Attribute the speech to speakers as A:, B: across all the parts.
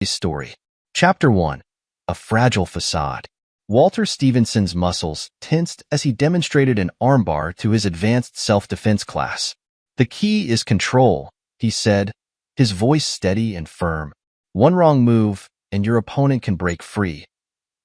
A: Story. Chapter 1. A Fragile Facade. Walter Stevenson's muscles tensed as he demonstrated an armbar to his advanced self-defense class. "The key is control," he said, his voice steady and firm. "One wrong move, and your opponent can break free.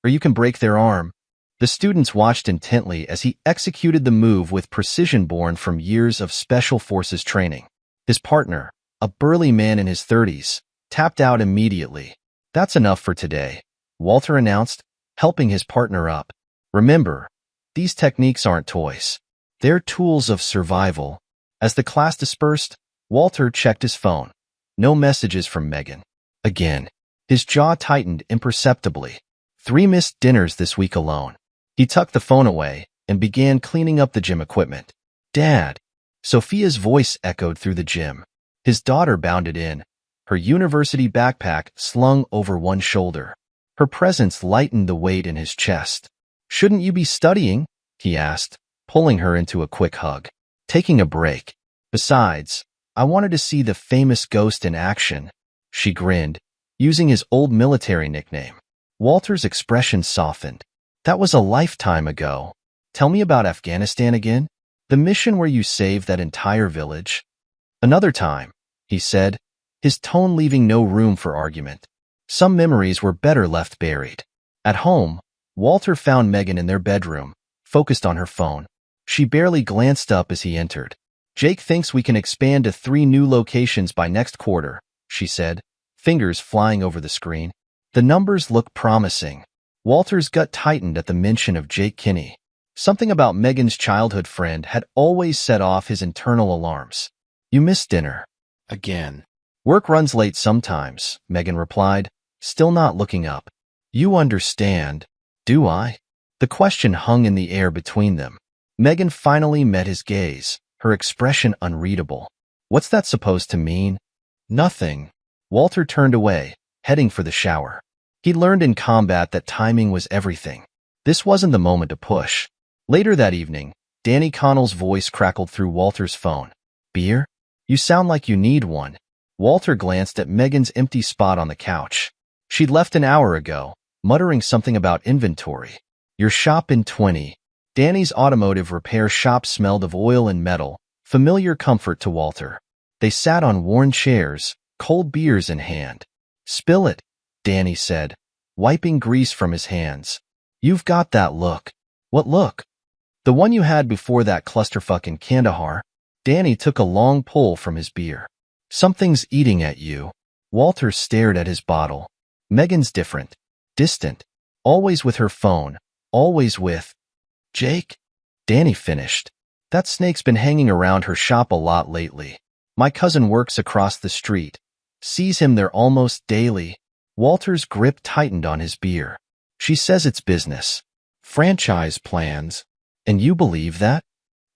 A: Or you can break their arm." The students watched intently as he executed the move with precision born from years of special forces training. His partner, a burly man in his 30s, tapped out immediately. "That's enough for today," Walter announced, helping his partner up. "Remember, these techniques aren't toys. They're tools of survival." As the class dispersed, Walter checked his phone. No messages from Megan. Again, his jaw tightened imperceptibly. 3 missed dinners this week alone. He tucked the phone away and began cleaning up the gym equipment. "Dad!" Sophia's voice echoed through the gym. His daughter bounded in, her university backpack slung over one shoulder. Her presence lightened the weight in his chest. "Shouldn't you be studying?" he asked, pulling her into a quick hug. "Taking a break. Besides, I wanted to see the famous ghost in action." She grinned, using his old military nickname. Walter's expression softened. "That was a lifetime ago. Tell me about Afghanistan again? The mission where you saved that entire village?" "Another time," he said, his tone leaving no room for argument. Some memories were better left buried. At home, Walter found Megan in their bedroom, focused on her phone. She barely glanced up as he entered. "Jake thinks we can expand to 3 new locations by next quarter," she said, fingers flying over the screen. The numbers look promising. Walter's gut tightened at the mention of Jake Kinney. Something about Megan's childhood friend had always set off his internal alarms. "You missed dinner." "Again." "Work runs late sometimes," Megan replied, still not looking up. "You understand, do I?" The question hung in the air between them. Megan finally met his gaze, her expression unreadable. "What's that supposed to mean?" "Nothing." Walter turned away, heading for the shower. He learned in combat that timing was everything. This wasn't the moment to push. Later that evening, Danny Connell's voice crackled through Walter's phone. "Beer? You sound like you need one." Walter glanced at Megan's empty spot on the couch. She'd left an hour ago, muttering something about inventory. "Your shop in 20. Danny's automotive repair shop smelled of oil and metal, familiar comfort to Walter. They sat on worn chairs, cold beers in hand. "Spill it," Danny said, wiping grease from his hands. "You've got that look." "What look?" "The one you had before that clusterfuck in Kandahar." Danny took a long pull from his beer. "Something's eating at you." Walter stared at his bottle. Megan's different. Distant. Always with her phone. Always with Jake. Danny finished. "That snake's been hanging around her shop a lot lately. My cousin works across the street. Sees him there almost daily." Walter's grip tightened on his beer. "She says it's business. Franchise plans. And you believe that?"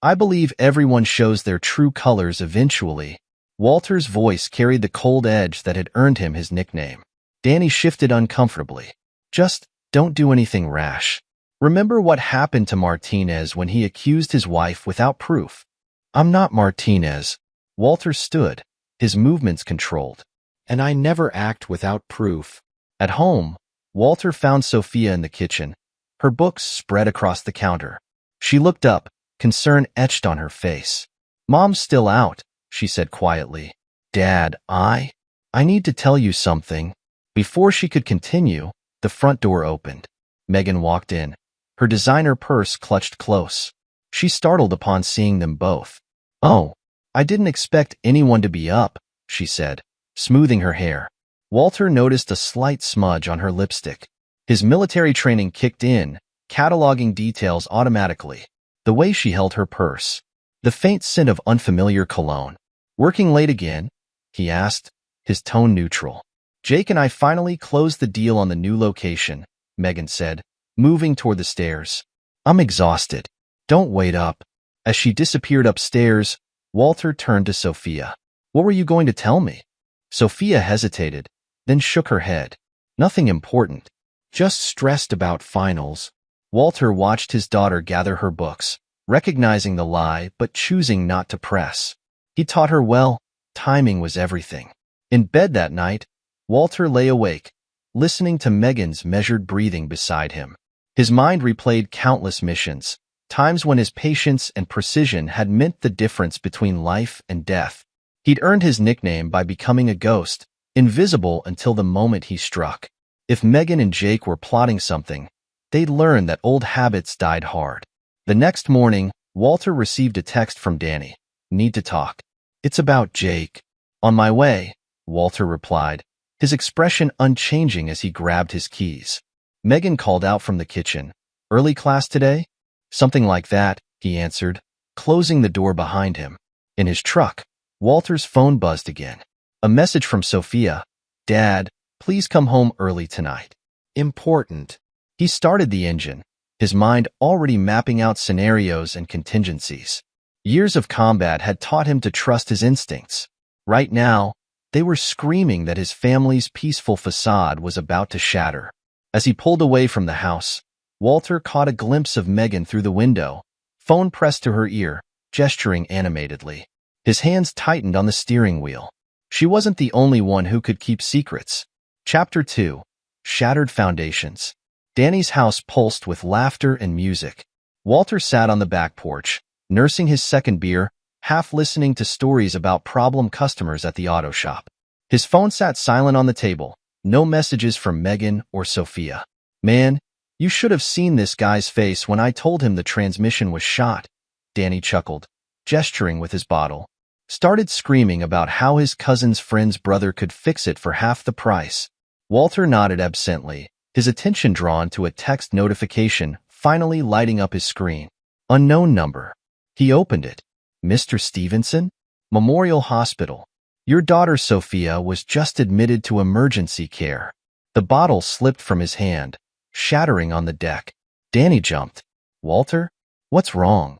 A: "I believe everyone shows their true colors eventually." Walter's voice carried the cold edge that had earned him his nickname. Danny shifted uncomfortably. "Just don't do anything rash. Remember what happened to Martinez when he accused his wife without proof." "I'm not Martinez." Walter stood, his movements controlled. "And I never act without proof." At home, Walter found Sophia in the kitchen, her books spread across the counter. She looked up, concern etched on her face. "Mom's still out," she said quietly. "Dad, I need to tell you something." Before she could continue, the front door opened. Megan walked in, her designer purse clutched close. She startled upon seeing them both. "Oh, I didn't expect anyone to be up," she said, smoothing her hair. Walter noticed a slight smudge on her lipstick. His military training kicked in, cataloging details automatically. The way she held her purse. The faint scent of unfamiliar cologne. "Working late again?" he asked, his tone neutral. "Jake and I finally closed the deal on the new location," Megan said, moving toward the stairs. "I'm exhausted. Don't wait up." As she disappeared upstairs, Walter turned to Sophia. "What were you going to tell me?" Sophia hesitated, then shook her head. "Nothing important. Just stressed about finals." Walter watched his daughter gather her books, recognizing the lie but choosing not to press. He taught her well, timing was everything. In bed that night, Walter lay awake, listening to Megan's measured breathing beside him. His mind replayed countless missions, times when his patience and precision had meant the difference between life and death. He'd earned his nickname by becoming a ghost, invisible until the moment he struck. If Megan and Jake were plotting something, they'd learn that old habits died hard. The next morning, Walter received a text from Danny. "Need to talk." "It's about Jake." "On my way," Walter replied, his expression unchanging as he grabbed his keys. Megan called out from the kitchen. "Early class today?" "Something like that," he answered, closing the door behind him. In his truck, Walter's phone buzzed again. A message from Sophia. "Dad, please come home early tonight. Important." He started the engine, his mind already mapping out scenarios and contingencies. Years of combat had taught him to trust his instincts. Right now, they were screaming that his family's peaceful facade was about to shatter. As he pulled away from the house, Walter caught a glimpse of Megan through the window, phone pressed to her ear, gesturing animatedly. His hands tightened on the steering wheel. She wasn't the only one who could keep secrets. Chapter 2. Shattered Foundations. Danny's house pulsed with laughter and music. Walter sat on the back porch, nursing his second beer, half listening to stories about problem customers at the auto shop. His phone sat silent on the table, no messages from Megan or Sophia. "Man, you should have seen this guy's face when I told him the transmission was shot," Danny chuckled, gesturing with his bottle. Started screaming about how his cousin's friend's brother could fix it for half the price. Walter nodded absently, his attention drawn to a text notification finally lighting up his screen. Unknown number. He opened it. "Mr. Stevenson? Memorial Hospital. Your daughter Sophia was just admitted to emergency care." The bottle slipped from his hand, shattering on the deck. Danny jumped. "Walter? What's wrong?"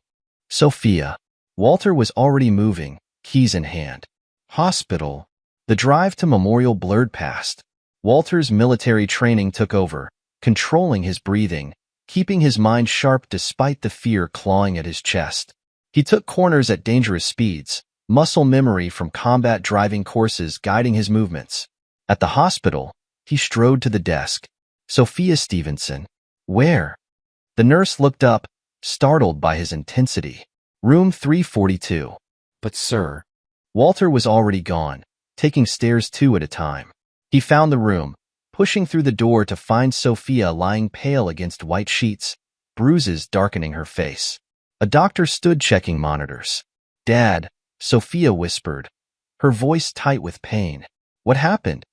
A: "Sophia." Walter was already moving, keys in hand. "Hospital." The drive to Memorial blurred past. Walter's military training took over, controlling his breathing, keeping his mind sharp despite the fear clawing at his chest. He took corners at dangerous speeds, muscle memory from combat driving courses guiding his movements. At the hospital, he strode to the desk. "Sophia Stevenson. Where?" The nurse looked up, startled by his intensity. "Room 342. "But sir." Walter was already gone, taking stairs 2 at a time. He found the room, pushing through the door to find Sophia lying pale against white sheets, bruises darkening her face. A doctor stood checking monitors. "Dad," Sophia whispered, her voice tight with pain. "What happened?"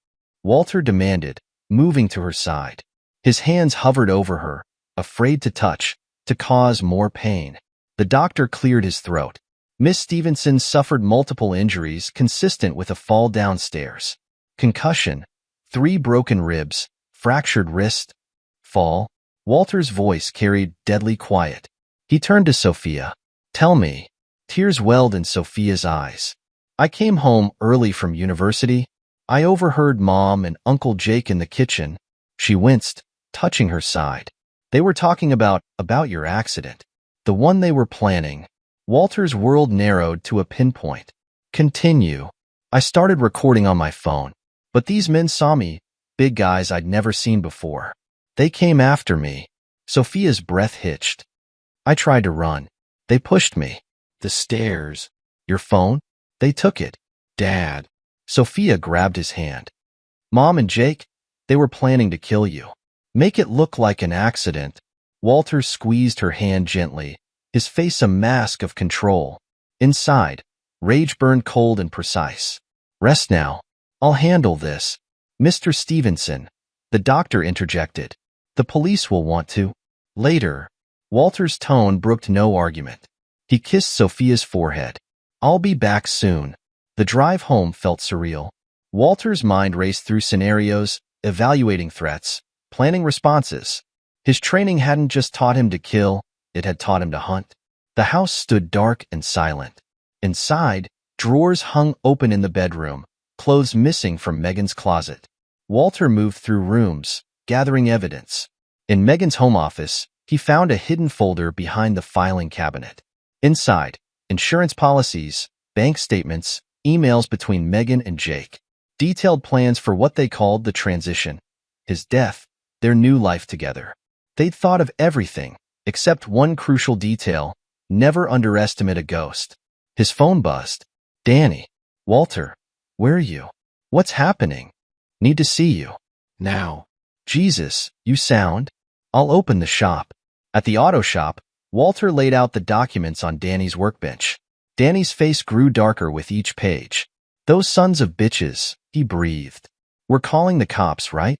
A: Walter demanded, moving to her side. His hands hovered over her, afraid to touch, to cause more pain. The doctor cleared his throat. "Miss Stevenson suffered multiple injuries consistent with a fall downstairs. Concussion, 3 broken ribs, fractured wrist, fall." Walter's voice carried deadly quiet. He turned to Sophia. "Tell me." Tears welled in Sophia's eyes. "I came home early from university. I overheard Mom and Uncle Jake in the kitchen." She winced, touching her side. "They were talking about your accident. The one they were planning." Walter's world narrowed to a pinpoint. "Continue." "I started recording on my phone. But these men saw me, big guys I'd never seen before. They came after me." Sophia's breath hitched. "I tried to run. They pushed me." "The stairs." "Your phone?" "They took it." "Dad." Sophia grabbed his hand. "Mom and Jake, they were planning to kill you. Make it look like an accident." Walter squeezed her hand gently, his face a mask of control. Inside, rage burned cold and precise. "Rest now. I'll handle this." "Mr. Stevenson," the doctor interjected. "The police will want to." "Later." Walter's tone brooked no argument. He kissed Sophia's forehead. "I'll be back soon." The drive home felt surreal. Walter's mind raced through scenarios, evaluating threats, planning responses. His training hadn't just taught him to kill, it had taught him to hunt. The house stood dark and silent. Inside, drawers hung open in the bedroom, clothes missing from Megan's closet. Walter moved through rooms, gathering evidence. In Megan's home office, he found a hidden folder behind the filing cabinet. Inside, insurance policies, bank statements, emails between Megan and Jake. detailed plans for what they called the transition, his death, their new life together. They'd thought of everything, except one crucial detail: never underestimate a ghost. His phone buzzed. Danny. Walter. Where are you? What's happening? Need to see you. Now. Jesus, you sound? I'll open the shop. At the auto shop, Walter laid out the documents on Danny's workbench. Danny's face grew darker with each page. Those sons of bitches, he breathed. We're calling the cops, right?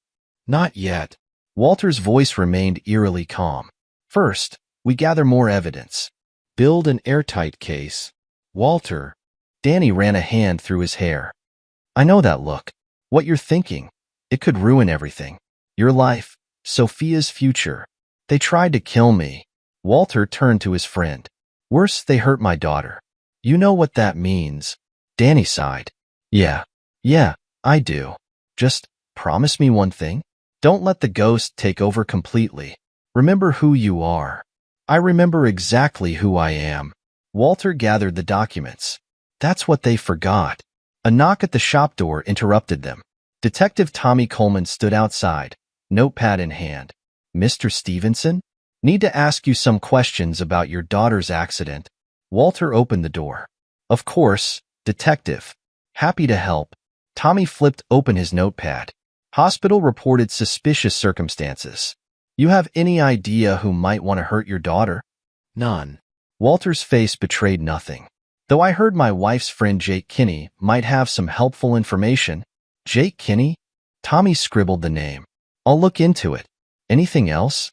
A: Not yet. Walter's voice remained eerily calm. First, we gather more evidence. Build an airtight case. Walter. Danny ran a hand through his hair. I know that look. What you're thinking. It could ruin everything. Your life. Sophia's future. They tried to kill me. Walter turned to his friend. Worse, they hurt my daughter. You know what that means. Danny sighed. Yeah, I do. Just promise me one thing. Don't let the ghost take over completely. Remember who you are. I remember exactly who I am. Walter gathered the documents. That's what they forgot. A knock at the shop door interrupted them. Detective Tommy Coleman stood outside, notepad in hand. Mr. Stevenson? Need to ask you some questions about your daughter's accident. Walter opened the door. Of course, detective. Happy to help. Tommy flipped open his notepad. Hospital reported suspicious circumstances. You have any idea who might want to hurt your daughter? None. Walter's face betrayed nothing. Though I heard my wife's friend Jake Kinney might have some helpful information. Jake Kinney? Tommy scribbled the name. I'll look into it. Anything else?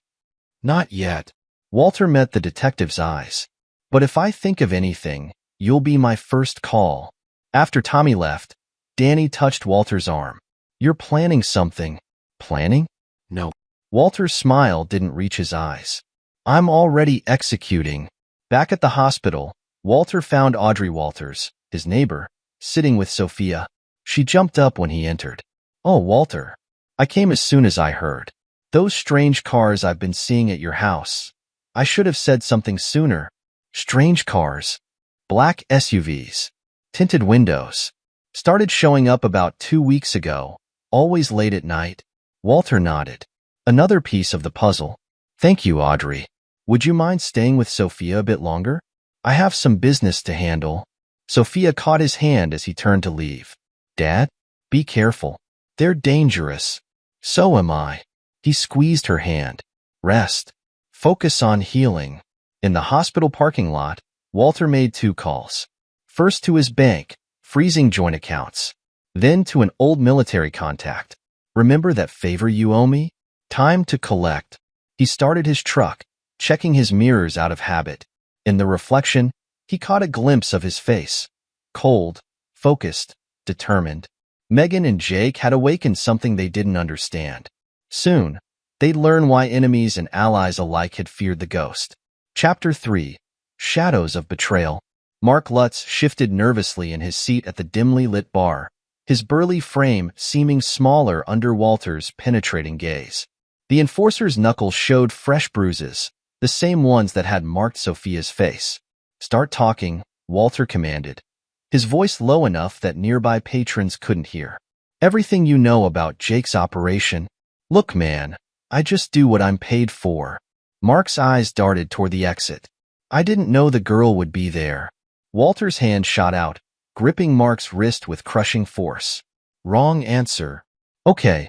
A: Not yet. Walter met the detective's eyes. But if I think of anything, you'll be my first call. After Tommy left, Danny touched Walter's arm. You're planning something. Planning? No. Walter's smile didn't reach his eyes. I'm already executing. Back at the hospital, Walter found Audrey Walters, his neighbor, sitting with Sophia. She jumped up when he entered. Oh, Walter. I came as soon as I heard. Those strange cars I've been seeing at your house. I should have said something sooner. Strange cars. Black SUVs. Tinted windows. Started showing up about 2 weeks ago, always late at night. Walter nodded. Another piece of the puzzle. Thank you, Audrey. Would you mind staying with Sophia a bit longer? I have some business to handle. Sophia caught his hand as he turned to leave. Dad? Be careful. They're dangerous. So am I. He squeezed her hand. Rest. Focus on healing. In the hospital parking lot, Walter made 2 calls. First to his bank, freezing joint accounts. Then to an old military contact. Remember that favor you owe me? Time to collect. He started his truck, checking his mirrors out of habit. In the reflection, he caught a glimpse of his face. Cold, focused, determined. Megan and Jake had awakened something they didn't understand. Soon, they'd learn why enemies and allies alike had feared the ghost. Chapter 3. Shadows of Betrayal. Mark Lutz shifted nervously in his seat at the dimly lit bar, his burly frame seeming smaller under Walter's penetrating gaze. The enforcer's knuckles showed fresh bruises, the same ones that had marked Sophia's face. Start talking, Walter commanded, his voice low enough that nearby patrons couldn't hear. Everything you know about Jake's operation. Look, man, I just do what I'm paid for. Mark's eyes darted toward the exit. I didn't know the girl would be there. Walter's hand shot out, gripping Mark's wrist with crushing force. Wrong answer. Okay.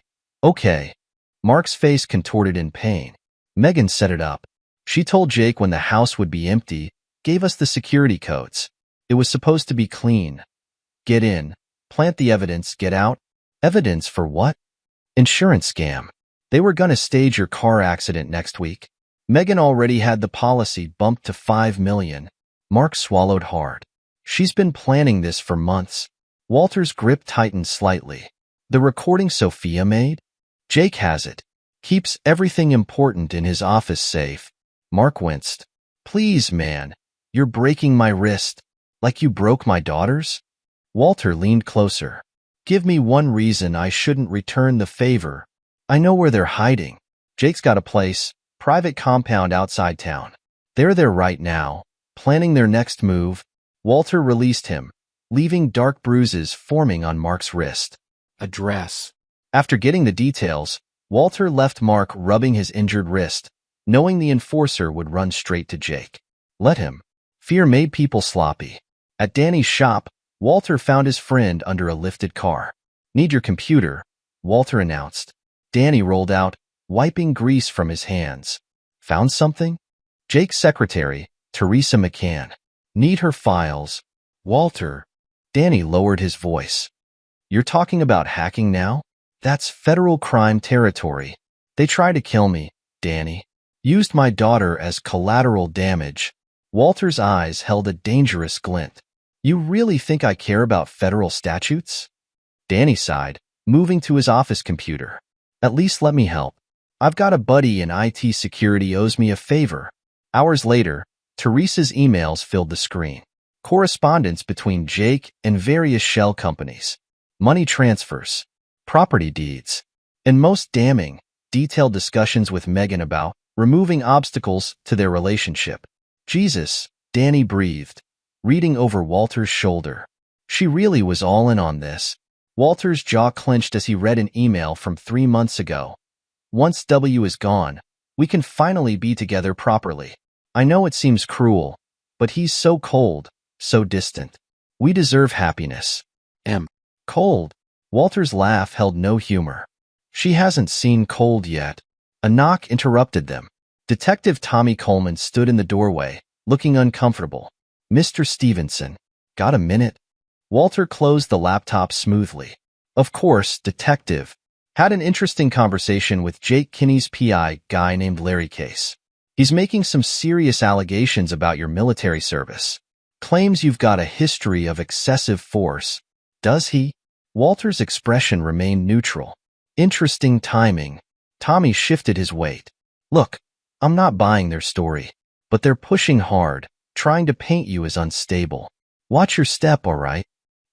A: Mark's face contorted in pain. Megan set it up. She told Jake when the house would be empty, gave us the security codes. It was supposed to be clean. Get in, plant the evidence, get out. Evidence for what? Insurance scam. They were gonna stage your car accident next week. Megan already had the policy bumped to $5 million. Mark swallowed hard. She's been planning this for months. Walter's grip tightened slightly. The recording Sophia made? Jake has it. Keeps everything important in his office safe. Mark winced. Please, man. You're breaking my wrist. Like you broke my daughter's? Walter leaned closer. Give me one reason I shouldn't return the favor. I know where they're hiding. Jake's got a place, private compound outside town. They're there right now, planning their next move. Walter released him, leaving dark bruises forming on Mark's wrist.
B: address.
A: After getting the details, Walter left Mark rubbing his injured wrist, knowing the enforcer would run straight to Jake. Let him. Fear made people sloppy. At Danny's shop, Walter found his friend under a lifted car. Need your computer, Walter announced. Danny rolled out, wiping grease from his hands. Found something? Jake's secretary, Teresa McCann. Need her files. Walter. Danny lowered his voice. You're talking about hacking now? That's federal crime territory. They tried to kill me, Danny. Used my daughter as collateral damage. Walter's eyes held a dangerous glint. You really think I care about federal statutes? Danny sighed, moving to his office computer. At least let me help. I've got a buddy in IT security owes me a favor. Hours later, Teresa's emails filled the screen. Correspondence between Jake and various shell companies. Money transfers. Property deeds. And most damning, detailed discussions with Megan about removing obstacles to their relationship. Jesus, Danny breathed, reading over Walter's shoulder. She really was all in on this. Walter's jaw clenched as he read an email from 3 months ago. Once W is gone, we can finally be together properly. I know it seems cruel, but he's so cold, so distant. We deserve happiness. Cold. Walter's laugh held no humor. She hasn't seen cold yet. A knock interrupted them. Detective Tommy Coleman stood in the doorway, looking uncomfortable. Mr. Stevenson, got a minute? Walter closed the laptop smoothly. Of course, detective. Had an interesting conversation with Jake Kinney's PI guy named Larry Case. He's making some serious allegations about your military service. Claims you've got a history of excessive force. Does he? Walter's expression remained neutral. Interesting timing. Tommy shifted his weight. Look, I'm not buying their story, but they're pushing hard, trying to paint you as unstable. Watch your step, all right?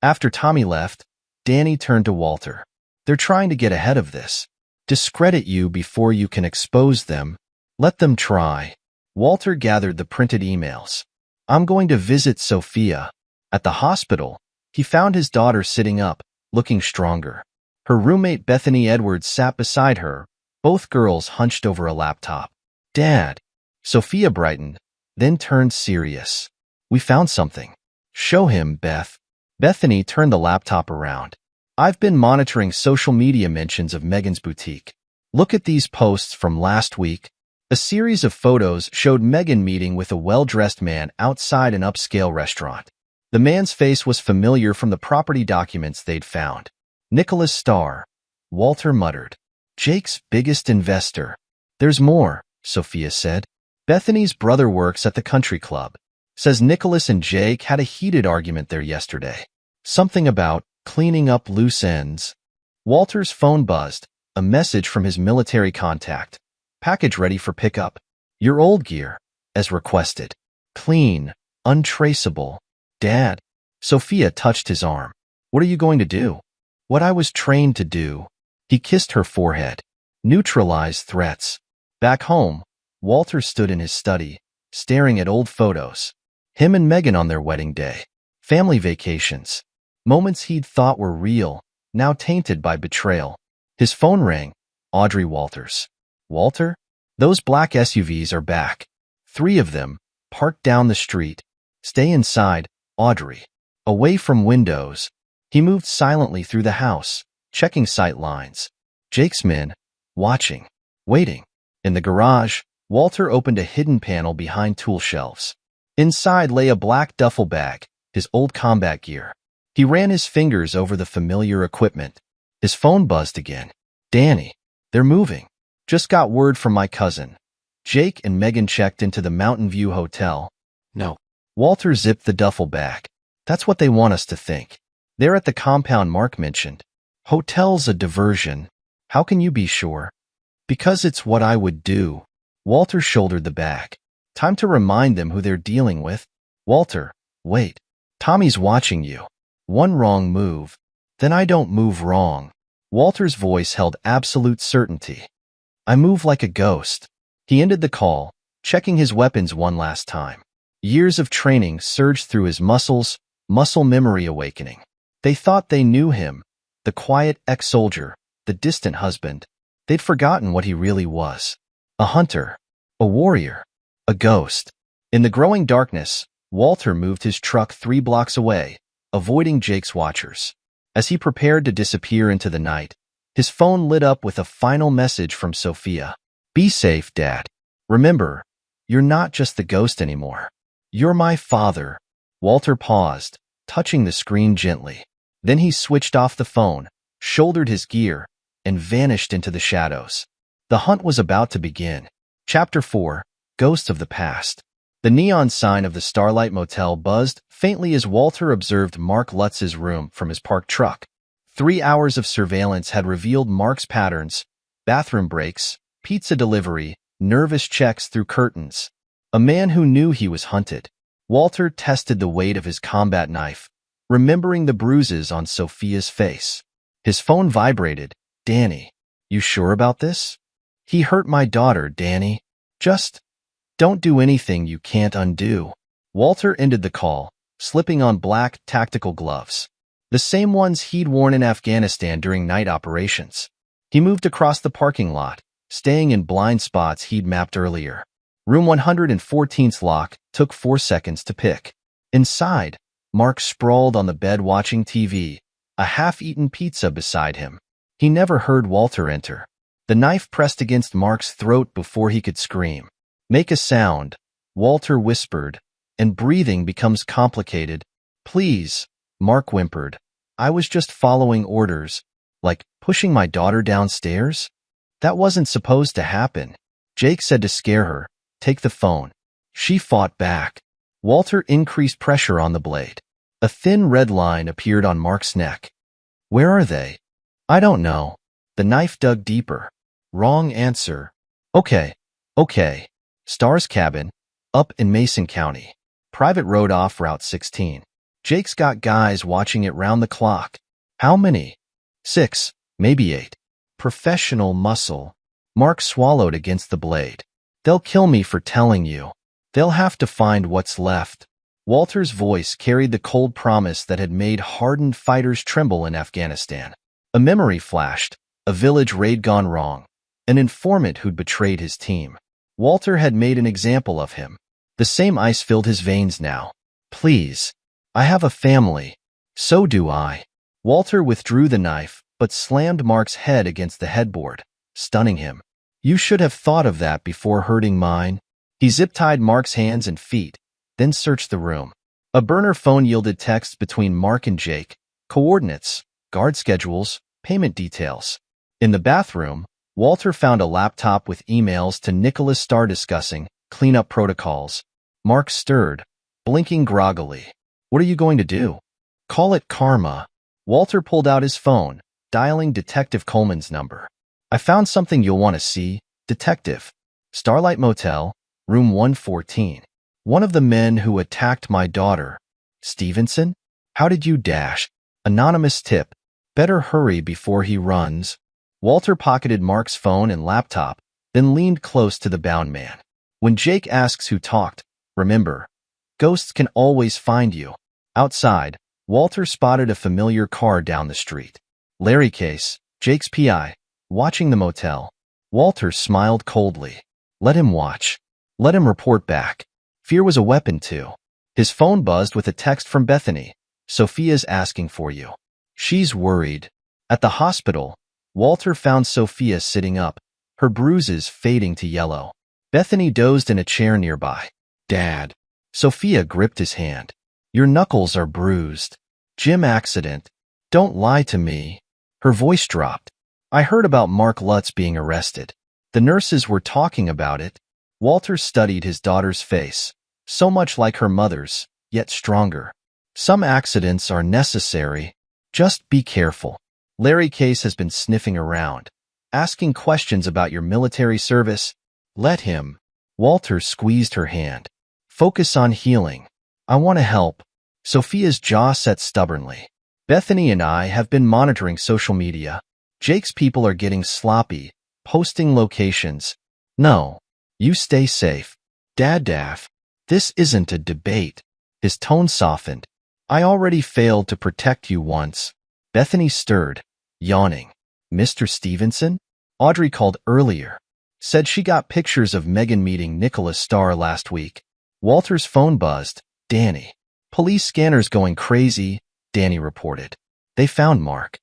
A: After Tommy left, Danny turned to Walter. They're trying to get ahead of this. Discredit you before you can expose them. Let them try. Walter gathered the printed emails. I'm going to visit Sophia. At the hospital, he found his daughter sitting up, looking stronger. Her roommate Bethany Edwards sat beside her, both girls hunched over a laptop. Dad. Sophia brightened, then turned serious. We found something. Show him, Beth. Bethany turned the laptop around. I've been monitoring social media mentions of Megan's boutique. Look at these posts from last week. A series of photos showed Megan meeting with a well-dressed man outside an upscale restaurant. The man's face was familiar from the property documents they'd found. Nicholas Starr. Walter muttered. Jake's biggest investor. There's more, Sophia said. Bethany's brother works at the country club. Says Nicholas and Jake had a heated argument there yesterday. Something about cleaning up loose ends. Walter's phone buzzed, a message from his military contact. Package ready for pickup. Your old gear, as requested. Clean, untraceable. Dad. Sophia touched his arm. What are you going to do? What I was trained to do. He kissed her forehead. Neutralize threats. Back home, Walter stood in his study, staring at old photos. Him and Megan on their wedding day. Family vacations. Moments he'd thought were real, now tainted by betrayal. His phone rang. Audrey Walters. Walter? Those black SUVs are back. 3 of them, parked down the street. Stay inside, Audrey. Away from windows. He moved silently through the house, checking sight lines. Jake's men, watching, waiting. In the garage, Walter opened a hidden panel behind tool shelves. Inside lay a black duffel bag, his old combat gear. He ran his fingers over the familiar equipment. His phone buzzed again. Danny, they're moving. Just got word from my cousin. Jake and Megan checked into the Mountain View Hotel.
B: No.
A: Walter zipped the duffel bag. That's what they want us to think. They're at the compound Mark mentioned. Hotel's a diversion. How can you be sure? Because it's what I would do. Walter shouldered the bag. Time to remind them who they're dealing with. Walter, wait. Tommy's watching you. One wrong move. Then I don't move wrong. Walter's voice held absolute certainty. I move like a ghost. He ended the call, checking his weapons one last time. Years of training surged through his muscles, muscle memory awakening. They thought they knew him, The quiet ex-soldier, the distant husband. They'd forgotten what he really was. A hunter, a warrior, a ghost. In the growing darkness, Walter moved his truck 3 blocks away, avoiding Jake's watchers. As he prepared to disappear into the night, his phone lit up with a final message from Sophia. "Be safe, Dad. Remember, you're not just the ghost anymore. You're my father." Walter paused, touching the screen gently. Then he switched off the phone, shouldered his gear, and vanished into the shadows. The hunt was about to begin. Chapter 4, Ghosts of the Past. The neon sign of the Starlight Motel buzzed faintly as Walter observed Mark Lutz's room from his parked truck. 3 hours of surveillance had revealed Mark's patterns: bathroom breaks, pizza delivery, nervous checks through curtains. A man who knew he was hunted. Walter tested the weight of his combat knife, remembering the bruises on Sophia's face. His phone vibrated. "Danny, you sure about this?" "He hurt my daughter, Danny. Just don't do anything you can't undo." Walter ended the call, slipping on black tactical gloves, the same ones he'd worn in Afghanistan during night operations. He moved across the parking lot, staying in blind spots he'd mapped earlier. Room 114's lock took 4 seconds to pick. Inside, Mark sprawled on the bed watching TV, a half-eaten pizza beside him. He never heard Walter enter. The knife pressed against Mark's throat before he could scream. "Make a sound," Walter whispered, and breathing becomes complicated. "Please," Mark whimpered. "I was just following orders." "Like pushing my daughter downstairs? That wasn't supposed to happen." Jake said to scare her, "Take the phone." She fought back. Walter increased pressure on the blade. A thin red line appeared on Mark's neck. "Where are they?" "I don't know." The knife dug deeper. "Wrong answer." Okay. Star's cabin, up in Mason County. Private road off Route 16. Jake's got guys watching it round the clock. "How many?" "6, maybe 8. Professional muscle." Mark swallowed against the blade. "They'll kill me for telling you. They'll have to find what's left." Walter's voice carried the cold promise that had made hardened fighters tremble in Afghanistan. A memory flashed, a village raid gone wrong, an informant who'd betrayed his team. Walter had made an example of him. The same ice filled his veins now. "Please. I have a family." "So do I." Walter withdrew the knife, but slammed Mark's head against the headboard, stunning him. "You should have thought of that before hurting mine." He zip-tied Mark's hands and feet, then searched the room. A burner phone yielded texts between Mark and Jake, coordinates, guard schedules, payment details. In the bathroom, Walter found a laptop with emails to Nicholas Starr discussing cleanup protocols. Mark stirred, blinking groggily. "What are you going to do?" "Call it karma." Walter pulled out his phone, dialing Detective Coleman's number. "I found something you'll want to see, Detective. Starlight Motel, room 114. One of the men who attacked my daughter. Stevenson? How did you dash? Anonymous tip. Better hurry before he runs." Walter pocketed Mark's phone and laptop, then leaned close to the bound man. "When Jake asks who talked, remember, ghosts can always find you." Outside, Walter spotted a familiar car down the street. Larry Case, Jake's PI, watching the motel. Walter smiled coldly. Let him watch. Let him report back. Fear was a weapon too. His phone buzzed with a text from Bethany. "Sophia's asking for you. She's worried." At the hospital, Walter found Sophia sitting up, her bruises fading to yellow. Bethany dozed in a chair nearby. "Dad." Sophia gripped his hand. "Your knuckles are bruised. Gym accident. Don't lie to me." Her voice dropped. "I heard about Mark Lutz being arrested. The nurses were talking about it." Walter studied his daughter's face, so much like her mother's, yet stronger. "Some accidents are necessary. Just be careful. Larry Case has been sniffing around, asking questions about your military service. Let him." Walter squeezed her hand. "Focus on healing. I want to help." Sophia's jaw set stubbornly. "Bethany and I have been monitoring social media. Jake's people are getting sloppy, posting locations. No, you stay safe. Dad, this isn't a debate." His tone softened. "I already failed to protect you once." Bethany stirred. Yawning. Mr. Stevenson? Audrey called earlier. Said she got pictures of Megan meeting Nicholas Starr last week. Walter's phone buzzed. Danny. Police scanners going crazy, Danny reported. They found Mark.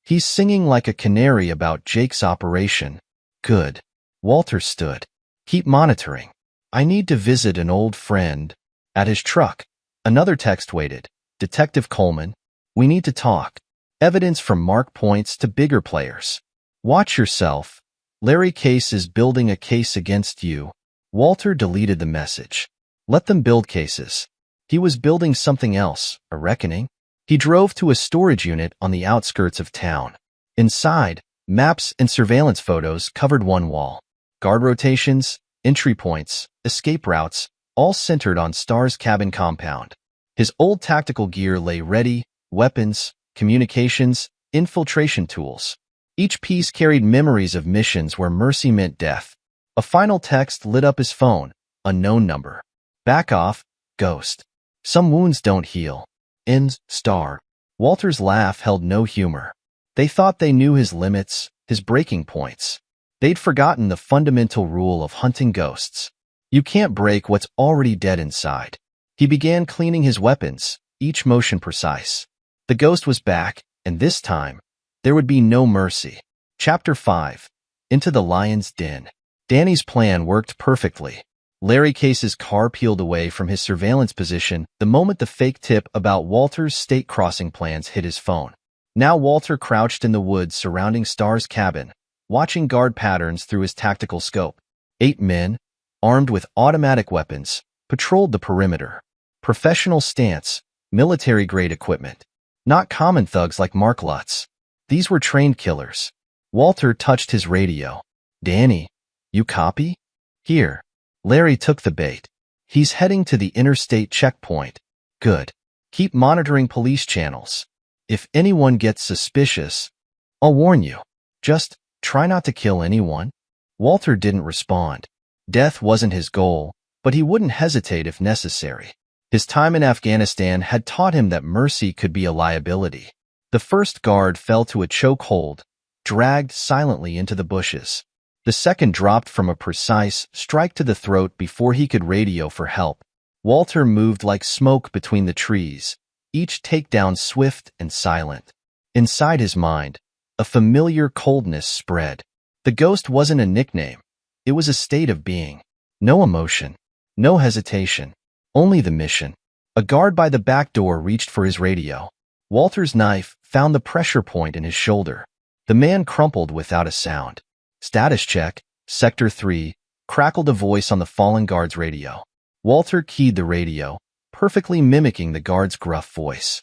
A: He's singing like a canary about Jake's operation. Good. Walter stood. Keep monitoring. I need to visit an old friend. At his truck. Another text waited. Detective Coleman. We need to talk. Evidence from Mark points to bigger players. Watch yourself. Larry Case is building a case against you. Walter deleted the message. Let them build cases. He was building something else, a reckoning. He drove to a storage unit on the outskirts of town. Inside, maps and surveillance photos covered one wall. Guard rotations, entry points, escape routes, all centered on Starr's cabin compound. His old tactical gear lay ready, weapons, communications, infiltration tools. Each piece carried memories of missions where mercy meant death. A final text lit up his phone, unknown number. Back off, Ghost. Some wounds don't heal. Ends, Starr. Walter's laugh held no humor. They thought they knew his limits, his breaking points. They'd forgotten the fundamental rule of hunting ghosts. You can't break what's already dead inside. He began cleaning his weapons, each motion precise. The ghost was back, and this time, there would be no mercy. Chapter 5. Into the Lion's Den. Danny's plan worked perfectly. Larry Case's car peeled away from his surveillance position the moment the fake tip about Walter's state crossing plans hit his phone. Now Walter crouched in the woods surrounding Starr's cabin, watching guard patterns through his tactical scope. 8 men, armed with automatic weapons, patrolled the perimeter. Professional stance, military-grade equipment. Not common thugs like Mark Lutz. These were trained killers. Walter touched his radio. Danny, you copy? Here. Larry took the bait. He's heading to the interstate checkpoint. Good. Keep monitoring police channels. If anyone gets suspicious, I'll warn you. Just try not to kill anyone. Walter didn't respond. Death wasn't his goal, but he wouldn't hesitate if necessary. His time in Afghanistan had taught him that mercy could be a liability. The first guard fell to a chokehold, dragged silently into the bushes. The second dropped from a precise strike to the throat before he could radio for help. Walter moved like smoke between the trees, each takedown swift and silent. Inside his mind, a familiar coldness spread. The ghost wasn't a nickname. It was a state of being. No emotion, no hesitation, only the mission. A guard by the back door reached for his radio. Walter's knife found the pressure point in his shoulder. The man crumpled without a sound. Status check, Sector 3, crackled a voice on the fallen guard's radio. Walter keyed the radio, perfectly mimicking the guard's gruff voice.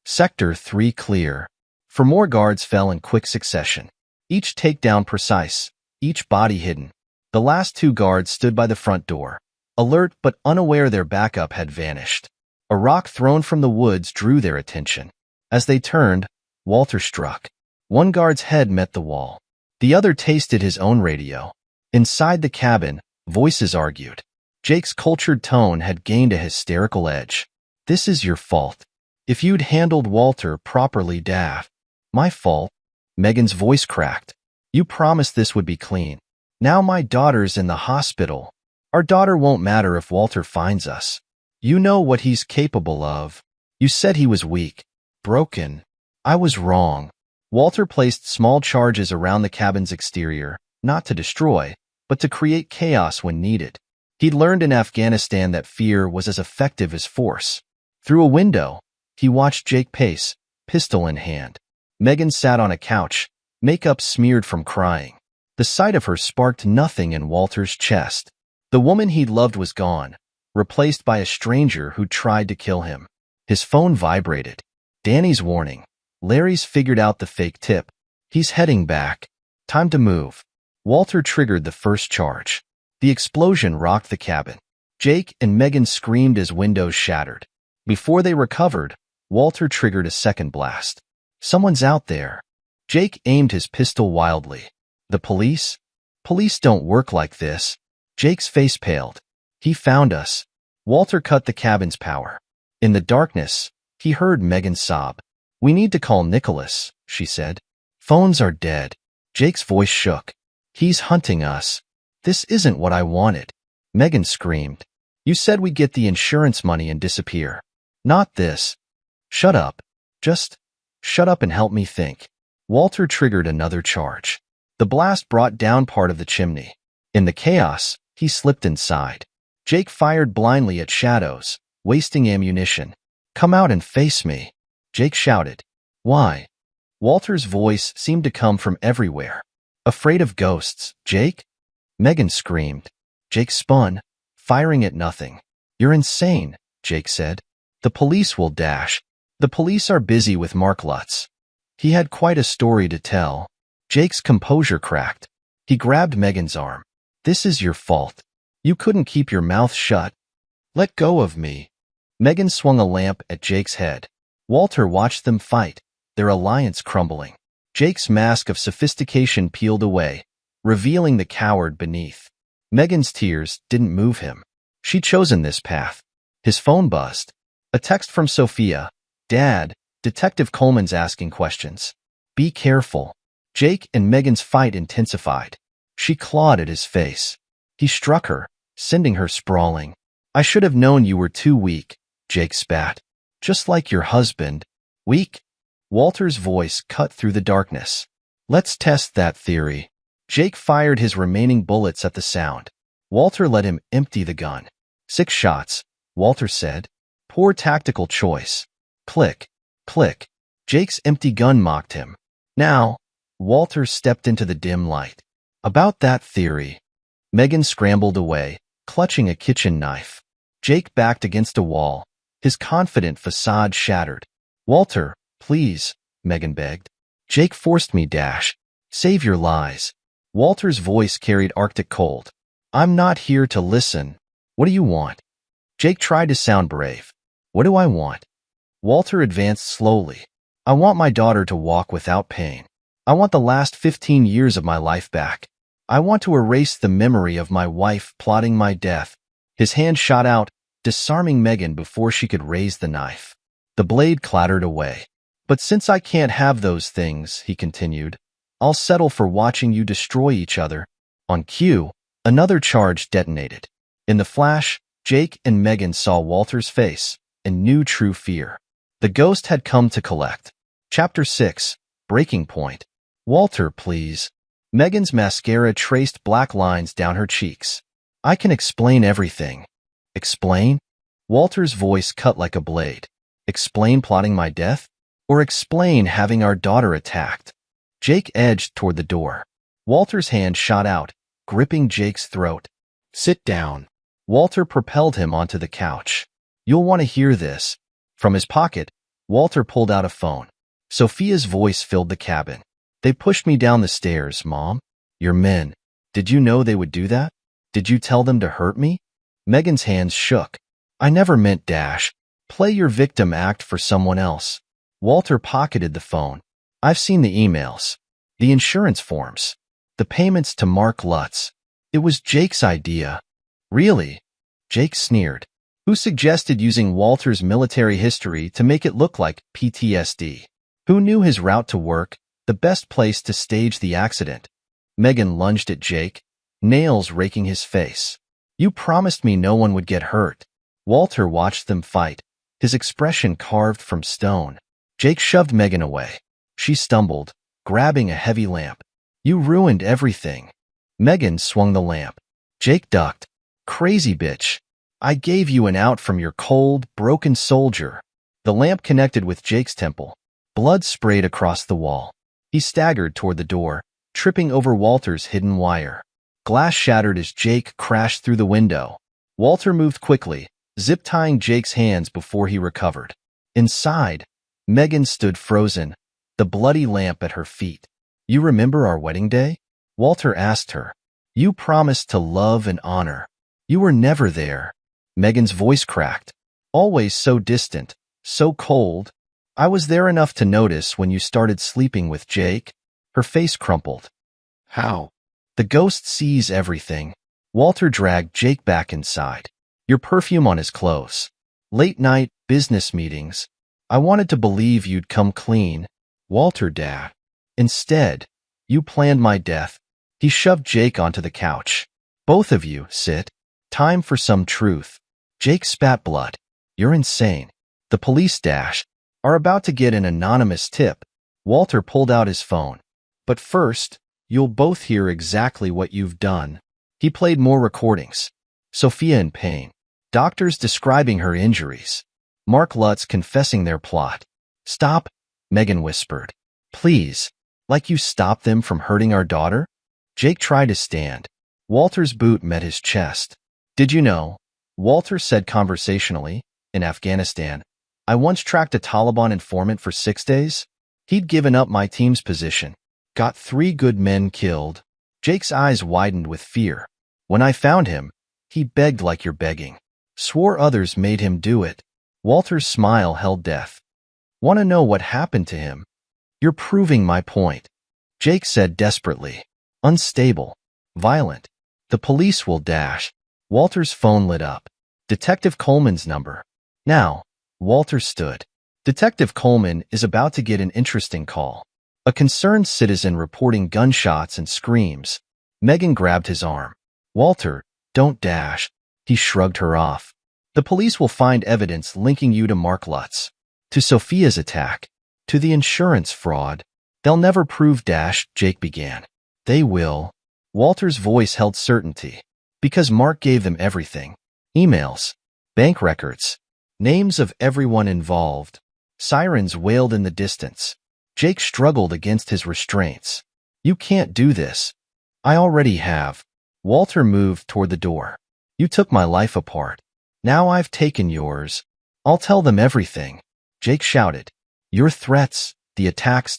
A: Sector 3 clear. 4 more guards fell in quick succession. Each takedown precise, each body hidden. The last 2 guards stood by the front door, alert but unaware their backup had vanished. A rock thrown from the woods drew their attention. As they turned, Walter struck. One guard's head met the wall. The other tasted his own radio. Inside the cabin, voices argued. Jake's cultured tone had gained a hysterical edge. This is your fault. If you'd handled Walter properly, Daff. My fault. Megan's voice cracked. You promised this would be clean. Now my daughter's in the hospital. Our daughter won't matter if Walter finds us. You know what he's capable of. You said he was weak. Broken. I was wrong. Walter placed small charges around the cabin's exterior, not to destroy, but to create chaos when needed. He'd learned in Afghanistan that fear was as effective as force. Through a window, he watched Jake pace, pistol in hand. Megan sat on a couch, makeup smeared from crying. The sight of her sparked nothing in Walter's chest. The woman he'd loved was gone, replaced by a stranger who tried to kill him. His phone vibrated. Danny's warning. Larry's figured out the fake tip. He's heading back. Time to move. Walter triggered the first charge. The explosion rocked the cabin. Jake and Megan screamed as windows shattered. Before they recovered, Walter triggered a second blast. Someone's out there. Jake aimed his pistol wildly. The police? Police don't work like this. Jake's face paled. He found us. Walter cut the cabin's power. In the darkness, he heard Megan sob. We need to call Nicholas, she said. Phones are dead. Jake's voice shook. He's hunting us. This isn't what I wanted. Megan screamed. You said we'd get the insurance money and disappear. Not this. Shut up. Just shut up and help me think. Walter triggered another charge. The blast brought down part of the chimney. In the chaos, he slipped inside. Jake fired blindly at shadows, wasting ammunition. Come out and face me, Jake shouted. Why? Walter's voice seemed to come from everywhere. Afraid of ghosts, Jake? Megan screamed. Jake spun, firing at nothing. You're insane, Jake said. The police will dash. The police are busy with Mark Lutz. He had quite a story to tell. Jake's composure cracked. He grabbed Megan's arm. This is your fault. You couldn't keep your mouth shut. Let go of me. Megan swung a lamp at Jake's head. Walter watched them fight, their alliance crumbling. Jake's mask of sophistication peeled away, revealing the coward beneath. Megan's tears didn't move him. She'd chosen this path. His phone buzzed. A text from Sophia. Dad, Detective Coleman's asking questions. Be careful. Jake and Megan's fight intensified. She clawed at his face. He struck her, sending her sprawling. I should have known you were too weak, Jake spat. Just like your husband. Weak? Walter's voice cut through the darkness. Let's test that theory. Jake fired his remaining bullets at the sound. Walter let him empty the gun. 6 shots, Walter said. Poor tactical choice. Click, click. Jake's empty gun mocked him. Now, Walter stepped into the dim light. About that theory. Megan scrambled away, clutching a kitchen knife. Jake backed against a wall, his confident facade shattered. Walter, please, Megan begged. Jake forced me, dash. Save your lies. Walter's voice carried Arctic cold. I'm not here to listen. What do you want? Jake tried to sound brave. What do I want? Walter advanced slowly. I want my daughter to walk without pain. I want the last 15 years of my life back. I want to erase the memory of my wife plotting my death. His hand shot out, disarming Megan before she could raise the knife. The blade clattered away. But since I can't have those things, he continued, I'll settle for watching you destroy each other. On cue, another charge detonated. In the flash, Jake and Megan saw Walter's face and knew true fear. The ghost had come to collect. Chapter 6, Breaking Point. Walter, please. Megan's mascara traced black lines down her cheeks. I can explain everything. Explain? Walter's voice cut like a blade. Explain plotting my death? Or explain having our daughter attacked? Jake edged toward the door. Walter's hand shot out, gripping Jake's throat. Sit down. Walter propelled him onto the couch. You'll want to hear this. From his pocket, Walter pulled out a phone. Sophia's voice filled the cabin. They pushed me down the stairs, Mom. Your men. Did you know they would do that? Did you tell them to hurt me? Megan's hands shook. I never meant dash. Play your victim act for someone else. Walter pocketed the phone. I've seen the emails. The insurance forms. The payments to Mark Lutz. It was Jake's idea. Really? Jake sneered. Who suggested using Walter's military history to make it look like PTSD? Who knew his route to work, the best place to stage the accident? Megan lunged at Jake, nails raking his face. You promised me no one would get hurt. Walter watched them fight, his expression carved from stone. Jake shoved Megan away. She stumbled, grabbing a heavy lamp. You ruined everything. Megan swung the lamp. Jake ducked. Crazy bitch. I gave you an out from your cold, broken soldier. The lamp connected with Jake's temple. Blood sprayed across the wall. He staggered toward the door, tripping over Walter's hidden wire. Glass shattered as Jake crashed through the window. Walter moved quickly, zip-tying Jake's hands before he recovered. Inside, Megan stood frozen, the bloody lamp at her feet. You remember our wedding day? Walter asked her. You promised to love and honor. You were never there. Megan's voice cracked. Always so distant, so cold. I was there enough to notice when you started sleeping with Jake. Her face crumpled. How? The ghost sees everything. Walter dragged Jake back inside. Your perfume on his clothes. Late night, business meetings. I wanted to believe you'd come clean. Walter, Dad. Instead, you planned my death. He shoved Jake onto the couch. Both of you, sit. Time for some truth. Jake spat blood. You're insane. The police are about to get an anonymous tip. Walter pulled out his phone. But first, you'll both hear exactly what you've done. He played more recordings. Sophia in pain. Doctors describing her injuries. Mark Lutz confessing their plot. Stop, Megan whispered. Please, like you stopped them from hurting our daughter? Jake tried to stand. Walter's boot met his chest. Did you know? Walter said conversationally, in Afghanistan, I once tracked a Taliban informant for 6 days. He'd given up my team's position. Got 3 good men killed. Jake's eyes widened with fear. When I found him, he begged like you're begging. Swore others made him do it. Walter's smile held death. Want to know what happened to him? You're proving my point. Jake said desperately. Unstable. Violent. The police will dash. Walter's phone lit up. Detective Coleman's number. Now, Walter stood. Detective Coleman is about to get an interesting call. A concerned citizen reporting gunshots and screams. Megan grabbed his arm. Walter, don't dash. He shrugged her off. The police will find evidence linking you to Mark Lutz, to Sophia's attack, to the insurance fraud. They'll never prove Jake began. They will. Walter's voice held certainty. Because Mark gave them everything. Emails, bank records, names of everyone involved. Sirens wailed in the distance. Jake struggled against his restraints. You can't do this. I already have. Walter moved toward the door. You took my life apart. Now I've taken yours. I'll tell them everything. Jake shouted. Your threats, the attacks.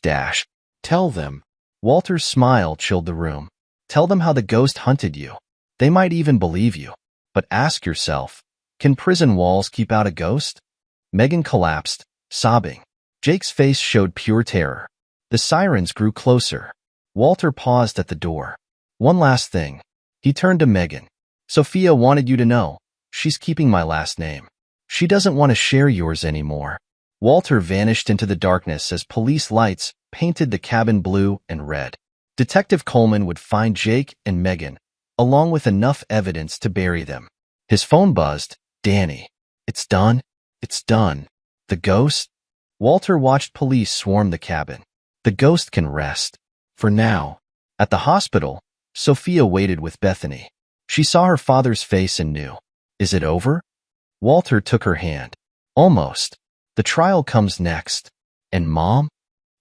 A: Tell them. Walter's smile chilled the room. Tell them how the ghost hunted you. They might even believe you. But ask yourself, can prison walls keep out a ghost? Megan collapsed, sobbing. Jake's face showed pure terror. The sirens grew closer. Walter paused at the door. One last thing. He turned to Megan. Sophia wanted you to know. She's keeping my last name. She doesn't want to share yours anymore. Walter vanished into the darkness as police lights painted the cabin blue and red. Detective Coleman would find Jake and Megan, along with enough evidence to bury them. His phone buzzed. Danny. It's done. It's done. The ghost? Walter watched police swarm the cabin. The ghost can rest. For now. At the hospital, Sophia waited with Bethany. She saw her father's face and knew. Is it over? Walter took her hand. Almost. The trial comes next. And Mom?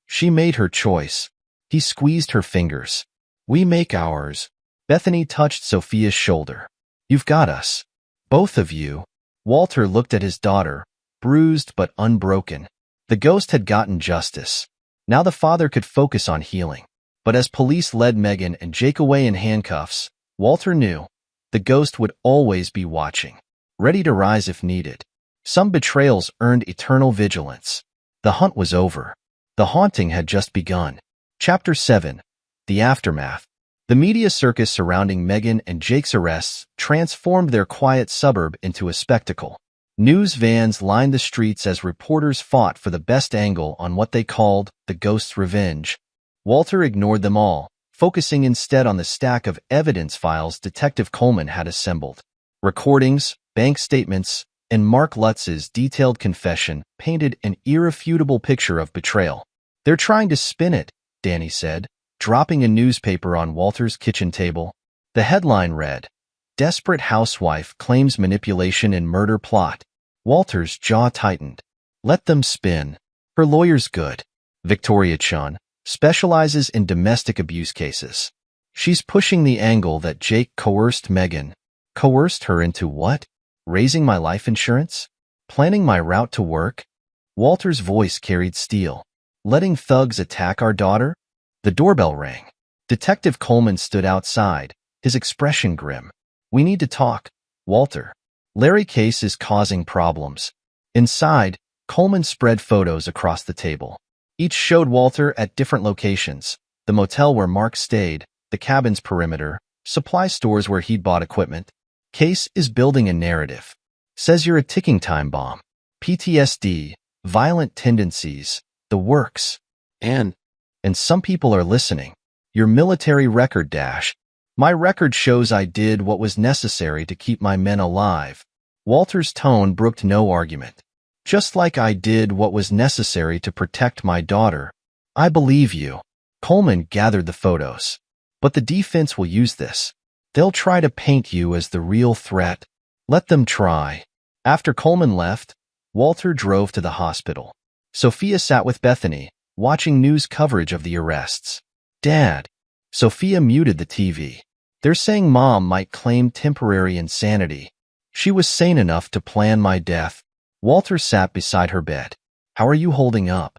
A: She made her choice. He squeezed her fingers. We make ours. Bethany touched Sophia's shoulder. You've got us. Both of you. Walter looked at his daughter, bruised but unbroken. The ghost had gotten justice. Now the father could focus on healing. But as police led Megan and Jake away in handcuffs, Walter knew the ghost would always be watching, ready to rise if needed. Some betrayals earned eternal vigilance. The hunt was over. The haunting had just begun. Chapter 7. The Aftermath. The media circus surrounding Megan and Jake's arrests transformed their quiet suburb into a spectacle. News vans lined the streets as reporters fought for the best angle on what they called the ghost's revenge. Walter ignored them all, focusing instead on the stack of evidence files Detective Coleman had assembled. Recordings, bank statements, and Mark Lutz's detailed confession painted an irrefutable picture of betrayal. They're trying to spin it, Danny said, dropping a newspaper on Walter's kitchen table. The headline read, Desperate Housewife Claims Manipulation in Murder Plot. Walter's jaw tightened. Let them spin. Her lawyer's good. Victoria Chun specializes in domestic abuse cases. She's pushing the angle that Jake coerced Megan. Coerced her into what? Raising my life insurance? Planning my route to work? Walter's voice carried steel. Letting thugs attack our daughter? The doorbell rang. Detective Coleman stood outside, his expression grim. We need to talk, Walter. Larry Case is causing problems. Inside, Coleman spread photos across the table. Each showed Walter at different locations: the motel where Mark stayed, the cabin's perimeter, supply stores where he'd bought equipment. Case is building a narrative. Says you're a ticking time bomb. PTSD, violent tendencies, the works. And And some people are listening. Your military record dash. My record shows I did what was necessary to keep my men alive. Walter's tone brooked no argument. Just like I did what was necessary to protect my daughter. I believe you. Coleman gathered the photos. But the defense will use this. They'll try to paint you as the real threat. Let them try. After Coleman left, Walter drove to the hospital. Sophia sat with Bethany, watching news coverage of the arrests. Dad. Sophia muted the TV. They're saying Mom might claim temporary insanity. She was sane enough to plan my death. Walter sat beside her bed. How are you holding up?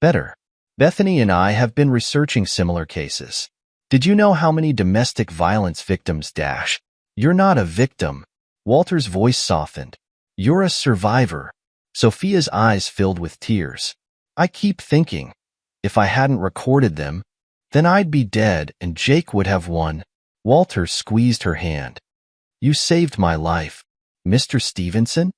A: Better. Bethany and I have been researching similar cases. Did you know how many domestic violence victims dash? You're not a victim. Walter's voice softened. You're a survivor. Sophia's eyes filled with tears. I keep thinking, if I hadn't recorded them, then I'd be dead and Jake would have won. Walter squeezed her hand. You saved my life. Mr. Stevenson?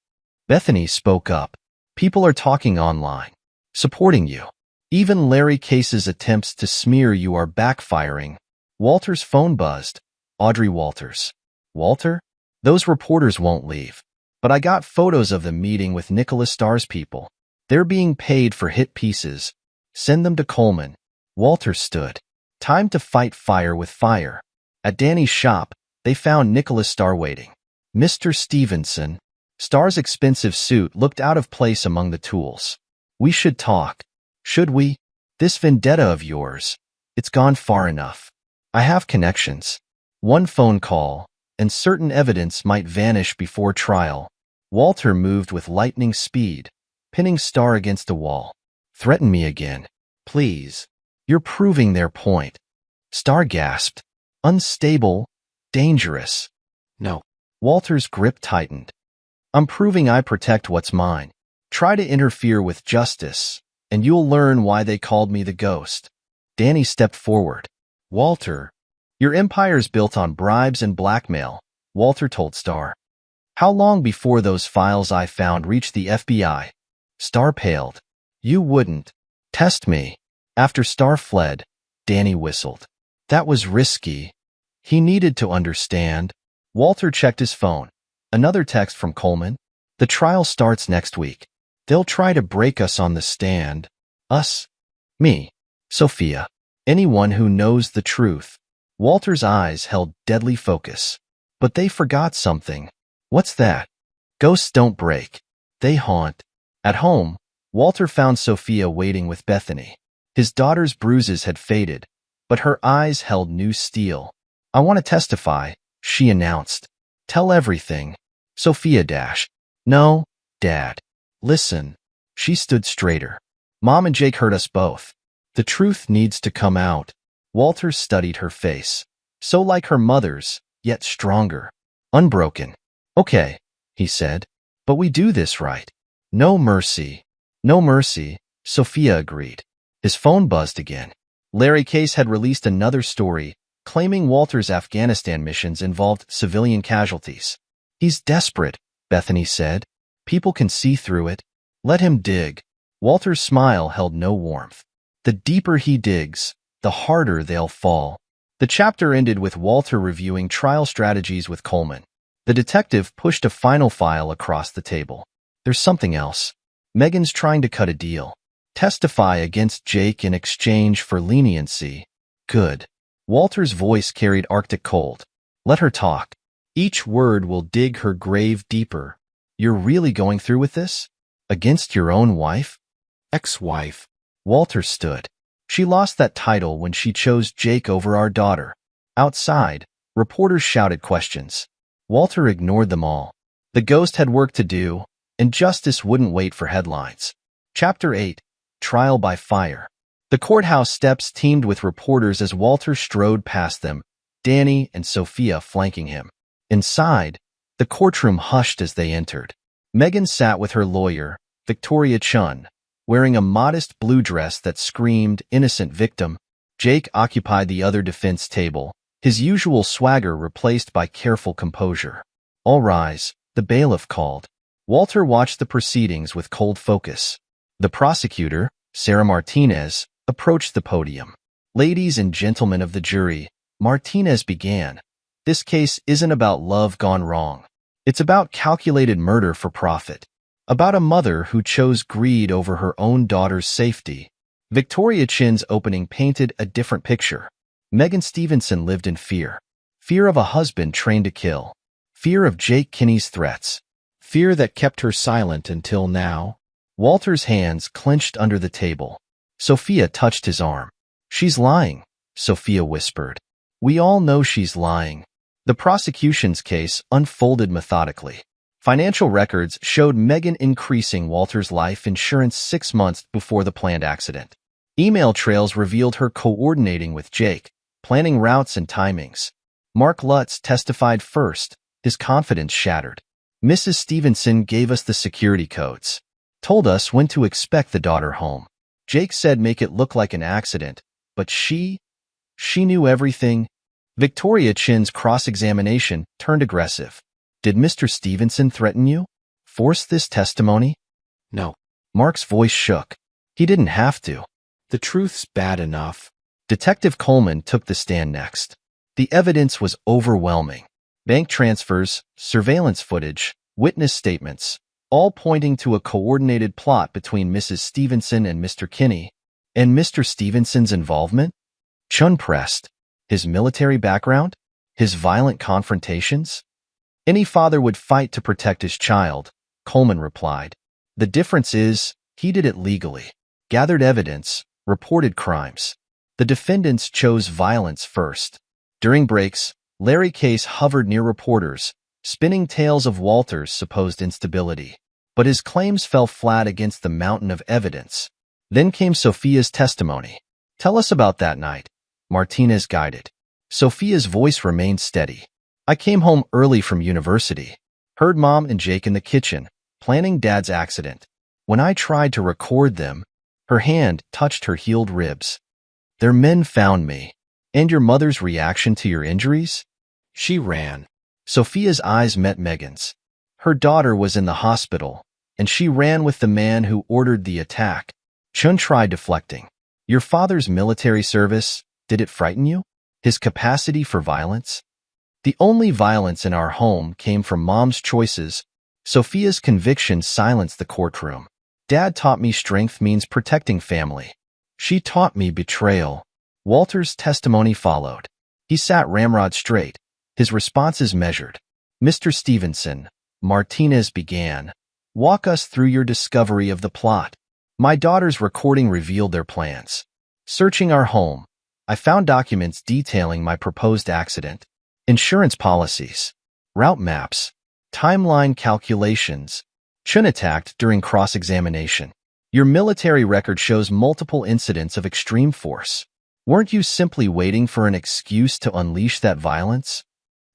A: Bethany spoke up. People are talking online, supporting you. Even Larry Case's attempts to smear you are backfiring. Walter's phone buzzed. Audrey Walters. Walter? Those reporters won't leave. But I got photos of them meeting with Nicholas Starr's people. They're being paid for hit pieces. Send them to Coleman. Walter stood. Time to fight fire with fire. At Danny's shop, they found Nicholas Starr waiting. Mr. Stevenson. Starr's expensive suit looked out of place among the tools. We should talk. Should we? This vendetta of yours. It's gone far enough. I have connections. One phone call, and certain evidence might vanish before trial. Walter moved with lightning speed, pinning Starr against a wall. Threaten me again. Please. You're proving their point. Starr gasped. Unstable, dangerous. No. Walter's grip tightened. I'm proving I protect what's mine. Try to interfere with justice, and you'll learn why they called me the ghost. Danny stepped forward. Walter, your empire's built on bribes and blackmail, Walter told Starr. How long before those files I found reached the FBI? Starr paled. You wouldn't. Test me. After Starr fled, Danny whistled. That was risky. He needed to understand. Walter checked his phone. Another text from Coleman. The trial starts next week. They'll try to break us on the stand. Us? Me. Sophia. Anyone who knows the truth. Walter's eyes held deadly focus. But they forgot something. What's that? Ghosts don't break. They haunt. At home, Walter found Sophia waiting with Bethany. His daughter's bruises had faded, but her eyes held new steel. I want to testify, she announced. Tell everything. Sophia dashed. No, Dad. Listen. She stood straighter. Mom and Jake hurt us both. The truth needs to come out. Walter studied her face. So like her mother's, yet stronger. Unbroken. Okay, he said. But we do this right. No mercy. No mercy, Sophia agreed. His phone buzzed again. Larry Case had released another story, claiming Walter's Afghanistan missions involved civilian casualties. He's desperate, Bethany said. People can see through it. Let him dig. Walter's smile held no warmth. The deeper he digs, the harder they'll fall. The chapter ended with Walter reviewing trial strategies with Coleman. The detective pushed a final file across the table. There's something else. Megan's trying to cut a deal. Testify against Jake in exchange for leniency. Good. Walter's voice carried Arctic cold. Let her talk. Each word will dig her grave deeper. You're really going through with this? Against your own wife? Ex-wife. Walter stood. She lost that title when she chose Jake over our daughter. Outside, reporters shouted questions. Walter ignored them all. The ghost had work to do, and justice wouldn't wait for headlines. Chapter 8. Trial by Fire. The courthouse steps teemed with reporters as Walter strode past them, Danny and Sophia flanking him. Inside, the courtroom hushed as they entered. Megan sat with her lawyer, Victoria Chun, wearing a modest blue dress that screamed innocent victim. Jake occupied the other defense table, his usual swagger replaced by careful composure. All rise, the bailiff called. Walter watched the proceedings with cold focus. The prosecutor, Sarah Martinez, approached the podium. Ladies and gentlemen of the jury, Martinez began. This case isn't about love gone wrong. It's about calculated murder for profit. About a mother who chose greed over her own daughter's safety. Victoria Chin's opening painted a different picture. Megan Stevenson lived in fear. Fear of a husband trained to kill. Fear of Jake Kinney's threats. Fear that kept her silent until now. Walter's hands clenched under the table. Sophia touched his arm. "She's lying," Sophia whispered. "We all know she's lying." The prosecution's case unfolded methodically. Financial records showed Megan increasing Walter's life insurance 6 months before the planned accident. Email trails revealed her coordinating with Jake, planning routes and timings. Mark Lutz testified first, his confidence shattered. "Mrs. Stevenson gave us the security codes. Told us when to expect the daughter home. Jake said make it look like an accident, but she knew everything." Victoria Chin's cross-examination turned aggressive. "Did Mr. Stevenson threaten you? Force this testimony?"
B: No.
A: Mark's voice shook. "He didn't have to.
B: The truth's bad enough."
A: Detective Coleman took the stand next. The evidence was overwhelming. Bank transfers, surveillance footage, witness statements, all pointing to a coordinated plot between Mrs. Stevenson and Mr. Kinney. And Mr. Stevenson's involvement? Chun pressed. His military background? His violent confrontations? "Any father would fight to protect his child," Coleman replied. "The difference is, he did it legally. Gathered evidence, reported crimes. The defendants chose violence first." During breaks, Larry Case hovered near reporters, spinning tales of Walter's supposed instability. But his claims fell flat against the mountain of evidence. Then came Sophia's testimony. "Tell us about that night," Martinez guided. Sophia's voice remained steady. "I came home early from university. Heard Mom and Jake in the kitchen, planning Dad's accident. When I tried to record them, her hand touched her healed ribs. Their men found me. And your mother's reaction to your injuries?"
B: She ran.
A: Sophia's eyes met Megan's. Her daughter was in the hospital, and she ran with the man who ordered the attack. Chun tried deflecting. "Your father's military service, did it frighten you? His capacity for violence?" "The only violence in our home came from Mom's choices." Sophia's conviction silenced the courtroom. "Dad taught me strength means protecting family. She taught me betrayal." Walter's testimony followed. He sat ramrod straight, his responses measured. "Mr. Stevenson," Martinez began, "walk us through your discovery of the plot." "My daughter's recording revealed their plans. Searching our home, I found documents detailing my proposed accident, insurance policies, route maps, timeline calculations." Chun attacked during cross-examination. "Your military record shows multiple incidents of extreme force. Weren't you simply waiting for an excuse to unleash that violence?"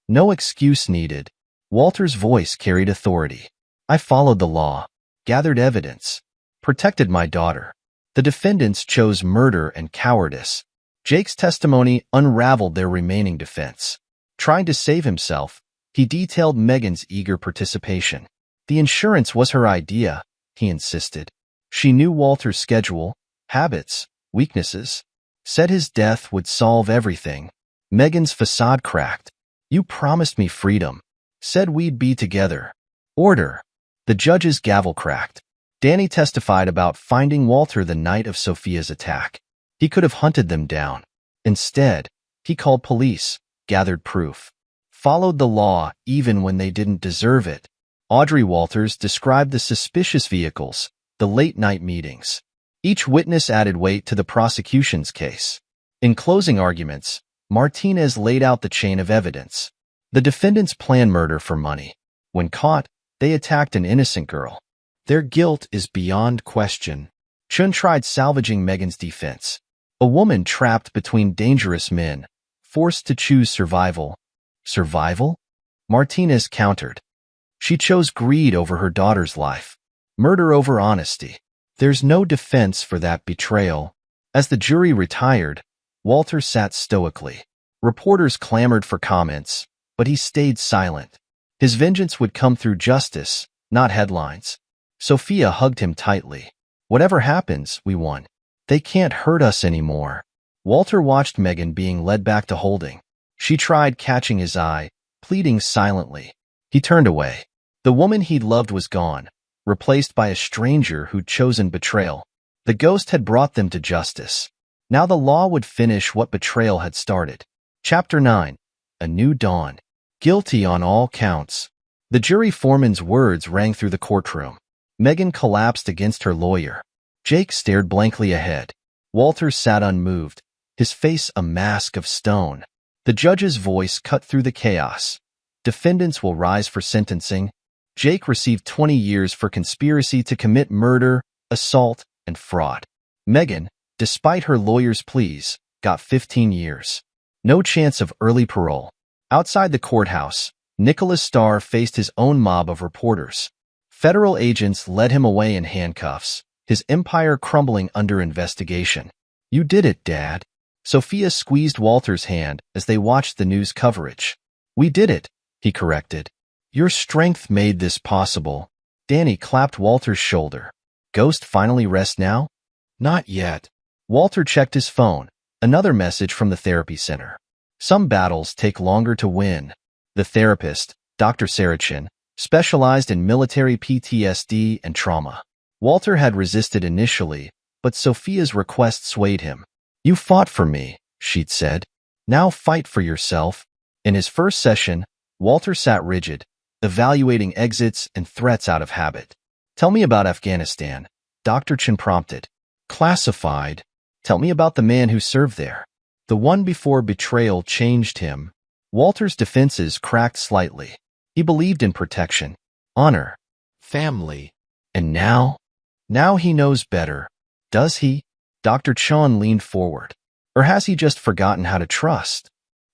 A: "No excuse needed." Walter's voice carried authority. "I followed the law, gathered evidence, protected my daughter. The defendants chose murder and cowardice." Jake's testimony unraveled their remaining defense. Trying to save himself, he detailed Megan's eager participation. "The insurance was her idea," he insisted. "She knew Walter's schedule, habits, weaknesses. Said his death would solve everything." Megan's facade cracked. "You promised me freedom. Said we'd be together." "Order." The judge's gavel cracked. Danny testified about finding Walter the night of Sophia's attack. He could have hunted them down. Instead, he called police, gathered proof, followed the law even when they didn't deserve it. Audrey Walters described the suspicious vehicles, the late-night meetings. Each witness added weight to the prosecution's case. In closing arguments, Martinez laid out the chain of evidence. The defendants planned murder for money. When caught, they attacked an innocent girl. Their guilt is beyond question. Chun tried salvaging Megan's defense. A woman trapped between dangerous men, forced to choose survival. Survival? Martinez countered. She chose greed over her daughter's life. Murder over honesty. There's no defense for that betrayal. As the jury retired, Walter sat stoically. Reporters clamored for comments, but he stayed silent. His vengeance would come through justice, not headlines. Sophia hugged him tightly. "Whatever happens, we won." They can't hurt us anymore. Walter watched Megan being led back to holding. She tried catching his eye, pleading silently. He turned away. The woman he'd loved was gone, replaced by a stranger who'd chosen betrayal. The ghost had brought them to justice. Now the law would finish what betrayal had started. Chapter 9. A New Dawn. Guilty on all counts. The jury foreman's words rang through the courtroom. Megan collapsed against her lawyer. Jake stared blankly ahead. Walter sat unmoved, his face a mask of stone. The judge's voice cut through the chaos. Defendants will rise for sentencing. Jake received 20 years for conspiracy to commit murder, assault, and fraud. Megan, despite her lawyer's pleas, got 15 years. No chance of early parole. Outside the courthouse, Nicholas Starr faced his own mob of reporters. Federal agents led him away in handcuffs, his empire crumbling under investigation. "You did it, Dad." Sophia squeezed Walter's hand as they watched the news coverage. "We did it," he corrected. "Your strength made this possible." Danny clapped Walter's shoulder. "Ghost finally rest now?"
B: Not yet.
A: Walter checked his phone. Another message from the therapy center. "Some battles take longer to win." The therapist, Dr. Sarachin, specialized in military PTSD and trauma. Walter had resisted initially, but Sophia's request swayed him. "You fought for me," she'd said. "Now fight for yourself." In his first session, Walter sat rigid, evaluating exits and threats out of habit. "Tell me about Afghanistan," Dr. Chin prompted. "Classified. Tell me about the man who served there." The one before betrayal changed him. Walter's defenses cracked slightly. He believed in protection, honor,
B: Family.
A: and now? Now he knows better. Does he? Dr. Chon leaned forward. Or has he just forgotten how to trust?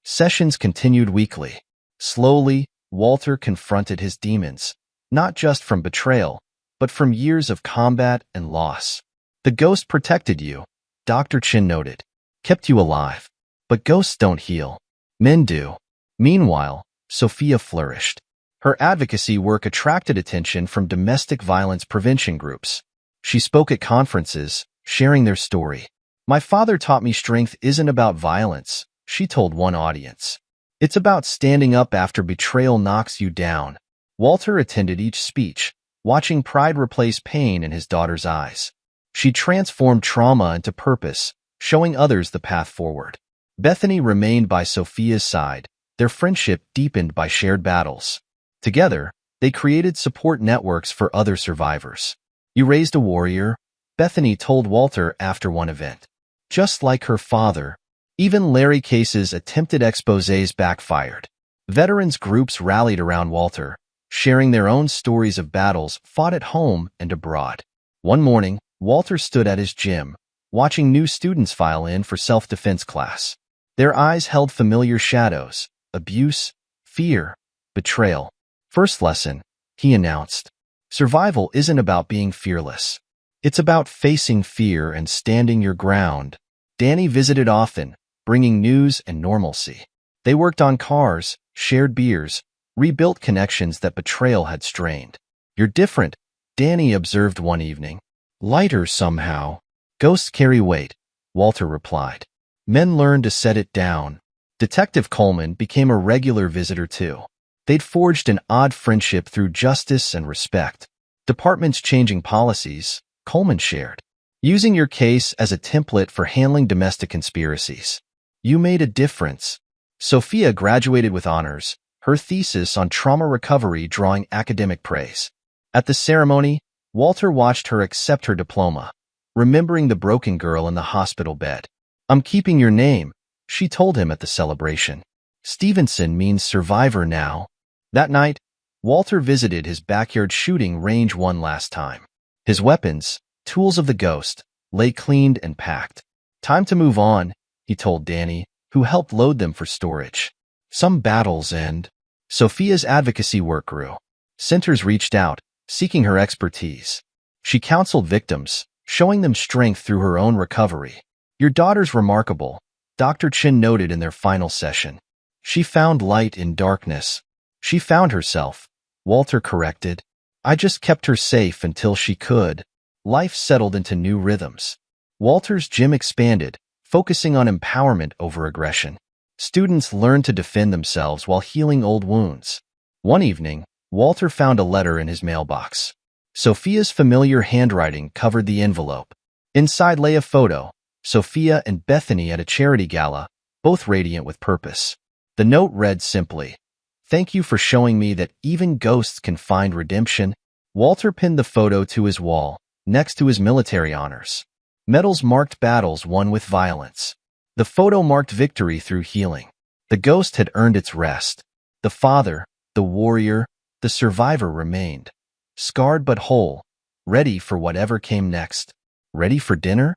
A: Sessions continued weekly. Slowly, Walter confronted his demons, not just from betrayal, but from years of combat and loss. "The ghost protected you," Dr. Chin noted. "Kept you alive. But ghosts don't heal. Men do." Meanwhile, Sophia flourished. Her advocacy work attracted attention from domestic violence prevention groups. She spoke at conferences, sharing their story. "My father taught me strength isn't about violence," she told one audience. "It's about standing up after betrayal knocks you down." Walter attended each speech, watching pride replace pain in his daughter's eyes. She transformed trauma into purpose, showing others the path forward. Bethany remained by Sophia's side, their friendship deepened by shared battles. Together, they created support networks for other survivors. "You raised a warrior," Bethany told Walter after one event. "Just like her father." Even Larry Case's attempted exposés backfired. Veterans groups rallied around Walter, sharing their own stories of battles fought at home and abroad. One morning, Walter stood at his gym, watching new students file in for self-defense class. Their eyes held familiar shadows: abuse, fear, betrayal. "First lesson," he announced. "Survival isn't about being fearless. It's about facing fear and standing your ground." Danny visited often, bringing news and normalcy. They worked on cars, shared beers, rebuilt connections that betrayal had strained. "You're different," Danny observed one evening. "Lighter somehow." "Ghosts carry weight," Walter replied. Men learned to set it down. Detective Coleman became a regular visitor too. They'd forged an odd friendship through justice and respect. Departments changing policies, Coleman shared. "Using your case as a template for handling domestic conspiracies. You made a difference." Sophia graduated with honors, her thesis on trauma recovery drawing academic praise. At the ceremony, Walter watched her accept her diploma, remembering the broken girl in the hospital bed. "I'm keeping your name," she told him at the celebration. "Stevenson means survivor now." That night, Walter visited his backyard shooting range one last time. His weapons, tools of the ghost, lay cleaned and packed. "Time to move on," he told Danny, who helped load them for storage. Some battles end. Sophia's advocacy work grew. Centers reached out, seeking her expertise. She counseled victims, showing them strength through her own recovery. "Your daughter's remarkable," Dr. Chin noted in their final session. "She found light in darkness." "She found herself," Walter corrected. "I just kept her safe until she could." Life settled into new rhythms. Walter's gym expanded, focusing on empowerment over aggression. Students learned to defend themselves while healing old wounds. One evening, Walter found a letter in his mailbox. Sophia's familiar handwriting covered the envelope. Inside lay a photo, Sophia and Bethany at a charity gala, both radiant with purpose. The note read simply, "Thank you for showing me that even ghosts can find redemption." Walter pinned the photo to his wall, next to his military honors. Medals marked battles won with violence. The photo marked victory through healing. The ghost had earned its rest. The father, the warrior, the survivor remained, scarred but whole, ready for whatever came next. Ready for dinner?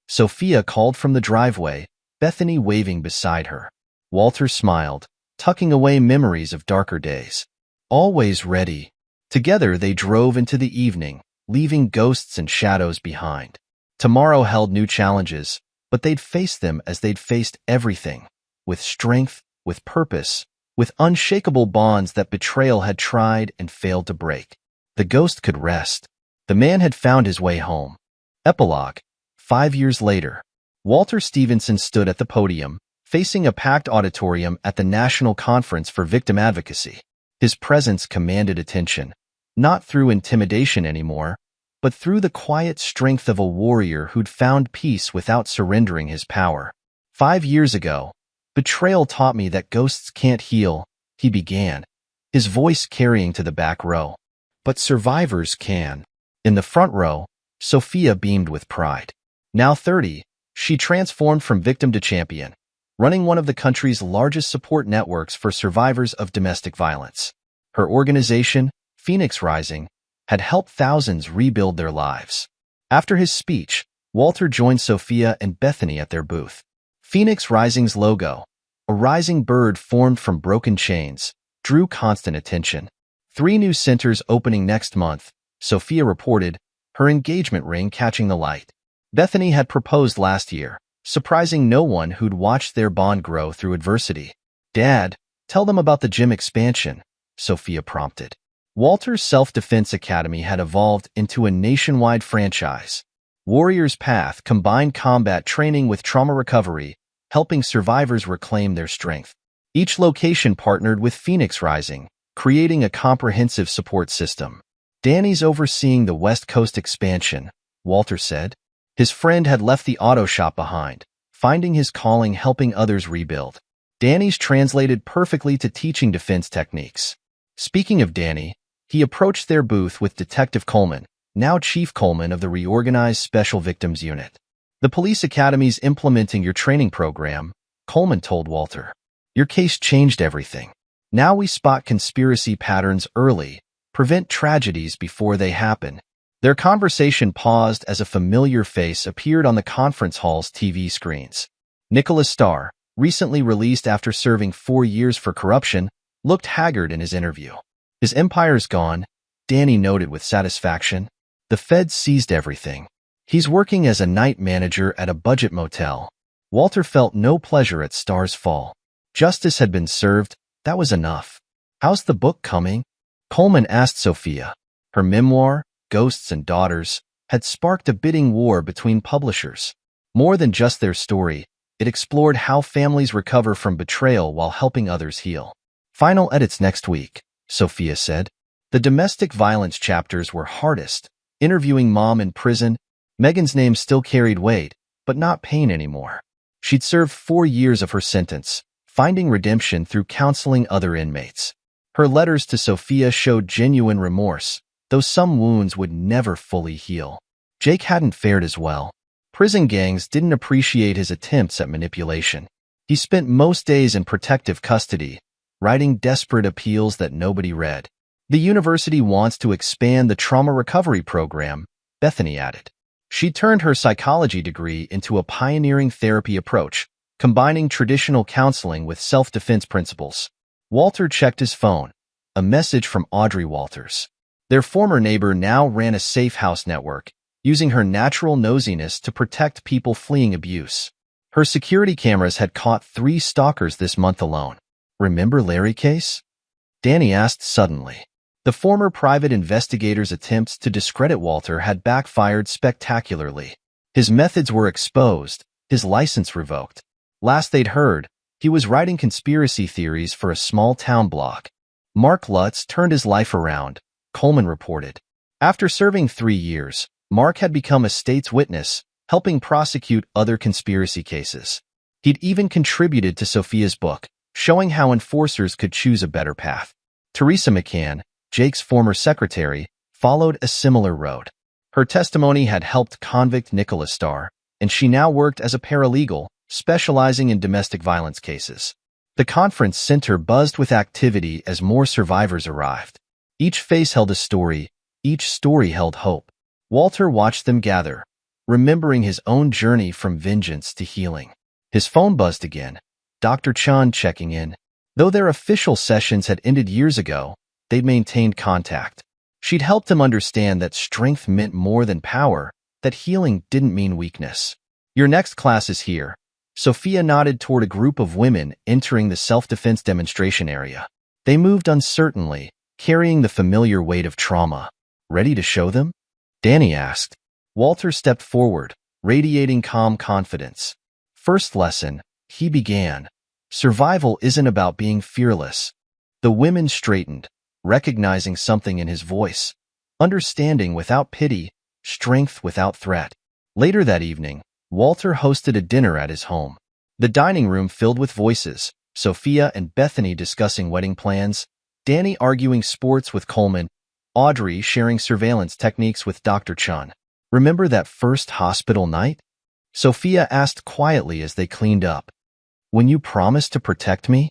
A: Sophia called from the driveway, Bethany waving beside her. Walter smiled, tucking away memories of darker days. Always ready. Together they drove into the evening, leaving ghosts and shadows behind. Tomorrow held new challenges, but they'd face them as they'd faced everything, with strength, with purpose, with unshakable bonds that betrayal had tried and failed to break. The ghost could rest. The man had found his way home. Epilogue. 5 years later, Walter Stevenson stood at the podium, facing a packed auditorium at the National Conference for Victim Advocacy. His presence commanded attention, not through intimidation anymore, but through the quiet strength of a warrior who'd found peace without surrendering his power. 5 years ago, betrayal taught me that ghosts can't heal, he began, his voice carrying to the back row. But survivors can. In the front row, Sophia beamed with pride. Now 30, she transformed from victim to champion, running one of the country's largest support networks for survivors of domestic violence. Her organization, Phoenix Rising, had helped thousands rebuild their lives. After his speech, Walter joined Sophia and Bethany at their booth. Phoenix Rising's logo, a rising bird formed from broken chains, drew constant attention. 3 new centers opening next month, Sophia reported, her engagement ring catching the light. Bethany had proposed last year, surprising no one who'd watched their bond grow through adversity. "Dad, tell them about the gym expansion," Sophia prompted. Walter's Self-Defense Academy had evolved into a nationwide franchise. Warrior's Path combined combat training with trauma recovery, helping survivors reclaim their strength. Each location partnered with Phoenix Rising, creating a comprehensive support system. "Danny's overseeing the West Coast expansion," Walter said. His friend had left the auto shop behind, finding his calling helping others rebuild. Danny's translated perfectly to teaching defense techniques. Speaking of Danny, he approached their booth with Detective Coleman, now Chief Coleman of the reorganized Special Victims Unit. "The police academy's implementing your training program," Coleman told Walter. "Your case changed everything. Now we spot conspiracy patterns early, prevent tragedies before they happen." Their conversation paused as a familiar face appeared on the conference hall's TV screens. Nicholas Starr, recently released after serving 4 years for corruption, looked haggard in his interview. "His empire's gone," Danny noted with satisfaction. "The feds seized everything. He's working as a night manager at a budget motel." Walter felt no pleasure at Starr's fall. Justice had been served, that was enough. "How's the book coming?" Coleman asked Sophia. Her memoir, Ghosts and Daughters, had sparked a bidding war between publishers. More than just their story, it explored how families recover from betrayal while helping others heal. "Final edits next week," Sophia said. The domestic violence chapters were hardest. Interviewing mom in prison, Megan's name still carried weight, but not pain anymore. She'd served 4 years of her sentence, finding redemption through counseling other inmates. Her letters to Sophia showed genuine remorse, though some wounds would never fully heal. Jake hadn't fared as well. Prison gangs didn't appreciate his attempts at manipulation. He spent most days in protective custody, writing desperate appeals that nobody read. "The university wants to expand the trauma recovery program," Bethany added. She turned her psychology degree into a pioneering therapy approach, combining traditional counseling with self-defense principles. Walter checked his phone. A message from Audrey Walters. Their former neighbor now ran a safe house network, using her natural nosiness to protect people fleeing abuse. Her security cameras had caught 3 stalkers this month alone. "Remember Larry case?" Danny asked suddenly. The former private investigator's attempts to discredit Walter had backfired spectacularly. His methods were exposed, his license revoked. Last they'd heard, he was writing conspiracy theories for a small town blog. Mark Lutz turned his life around, Coleman reported. After serving 3 years, Mark had become a state's witness, helping prosecute other conspiracy cases. He'd even contributed to Sophia's book, showing how enforcers could choose a better path. Teresa McCann, Jake's former secretary, followed a similar road. Her testimony had helped convict Nicholas Starr, and she now worked as a paralegal, specializing in domestic violence cases. The conference center buzzed with activity as more survivors arrived. Each face held a story, each story held hope. Walter watched them gather, remembering his own journey from vengeance to healing. His phone buzzed again, Dr. Chun checking in. Though their official sessions had ended years ago, they'd maintained contact. She'd helped him understand that strength meant more than power, that healing didn't mean weakness. Your next class is here. Sophia nodded toward a group of women entering the self-defense demonstration area. They moved uncertainly, carrying the familiar weight of trauma. Ready to show them? Danny asked. Walter stepped forward, radiating calm confidence. First lesson, he began. Survival isn't about being fearless. The women straightened, recognizing something in his voice. Understanding without pity, strength without threat. Later that evening, Walter hosted a dinner at his home. The dining room filled with voices, Sophia and Bethany discussing wedding plans, Danny arguing sports with Coleman, Audrey sharing surveillance techniques with Dr. Chun. Remember that first hospital night? Sophia asked quietly as they cleaned up. When you promised to protect me?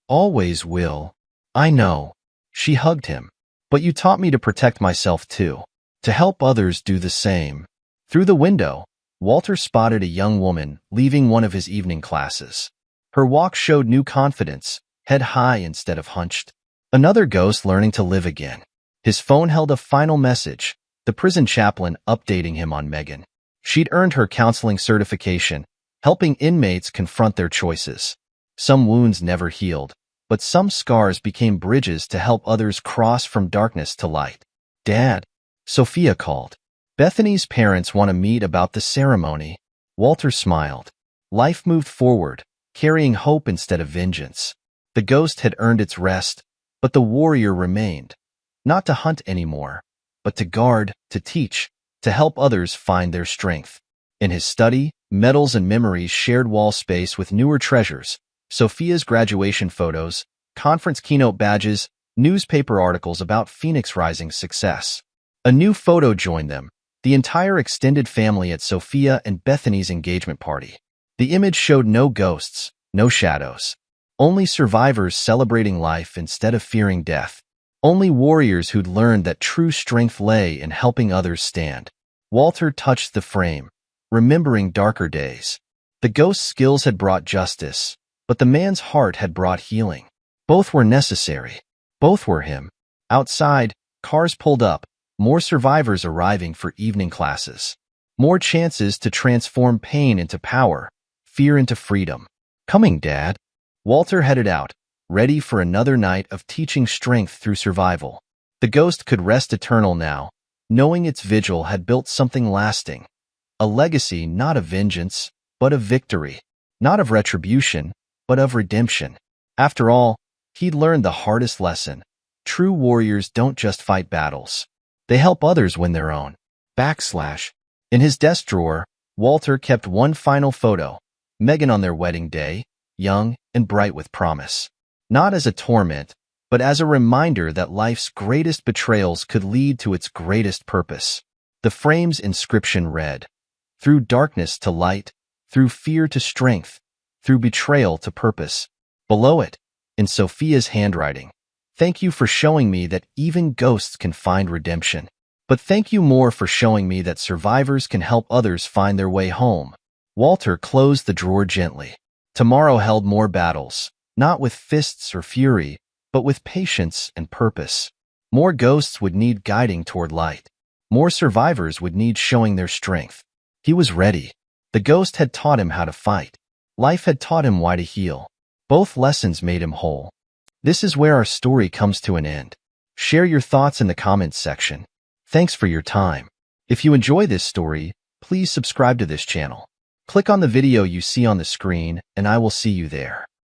A: Always will. I know. She hugged him. But you taught me to protect myself too. To help others do the same. Through the window, Walter spotted a young woman leaving one of his evening classes. Her walk showed new confidence, head high instead of hunched. Another ghost learning to live again. His phone held a final message, the prison chaplain updating him on Megan. She'd earned her counseling certification, helping inmates confront their choices. Some wounds never healed, but some scars became bridges to help others cross from darkness to light. Dad, Sophia called. Bethany's parents want to meet about the ceremony. Walter smiled. Life moved forward, carrying hope instead of vengeance. The ghost had earned its rest, but the warrior remained. Not to hunt anymore, but to guard, to teach, to help others find their strength. In his study, medals and memories shared wall space with newer treasures, Sophia's graduation photos, conference keynote badges, newspaper articles about Phoenix Rising's success. A new photo joined them, the entire extended family at Sophia and Bethany's engagement party. The image showed no ghosts, no shadows. Only survivors celebrating life instead of fearing death. Only warriors who'd learned that true strength lay in helping others stand. Walter touched the frame, remembering darker days. The ghost's skills had brought justice, but the man's heart had brought healing. Both were necessary. Both were him. Outside, cars pulled up, more survivors arriving for evening classes. More chances to transform pain into power, fear into freedom. Coming, Dad. Walter headed out, ready for another night of teaching strength through survival. The ghost could rest eternal now, knowing its vigil had built something lasting. A legacy not of vengeance, but of victory. Not of retribution, but of redemption. After all, he'd learned the hardest lesson. True warriors don't just fight battles. They help others win their own. In his desk drawer, Walter kept one final photo, Megan on their wedding day, young and bright with promise. Not as a torment, but as a reminder that life's greatest betrayals could lead to its greatest purpose. The frame's inscription read, "Through darkness to light, through fear to strength, through betrayal to purpose." Below it, in Sophia's handwriting, "Thank you for showing me that even ghosts can find redemption. But thank you more for showing me that survivors can help others find their way home." Walter closed the drawer gently. Tomorrow held more battles, not with fists or fury, but with patience and purpose. More ghosts would need guiding toward light. More survivors would need showing their strength. He was ready. The ghost had taught him how to fight. Life had taught him why to heal. Both lessons made him whole. This is where our story comes to an end. Share your thoughts in the comments section. Thanks for your time. If you enjoy this story, please please subscribe to this channel. Click on the video you see on the screen, and I will see you there.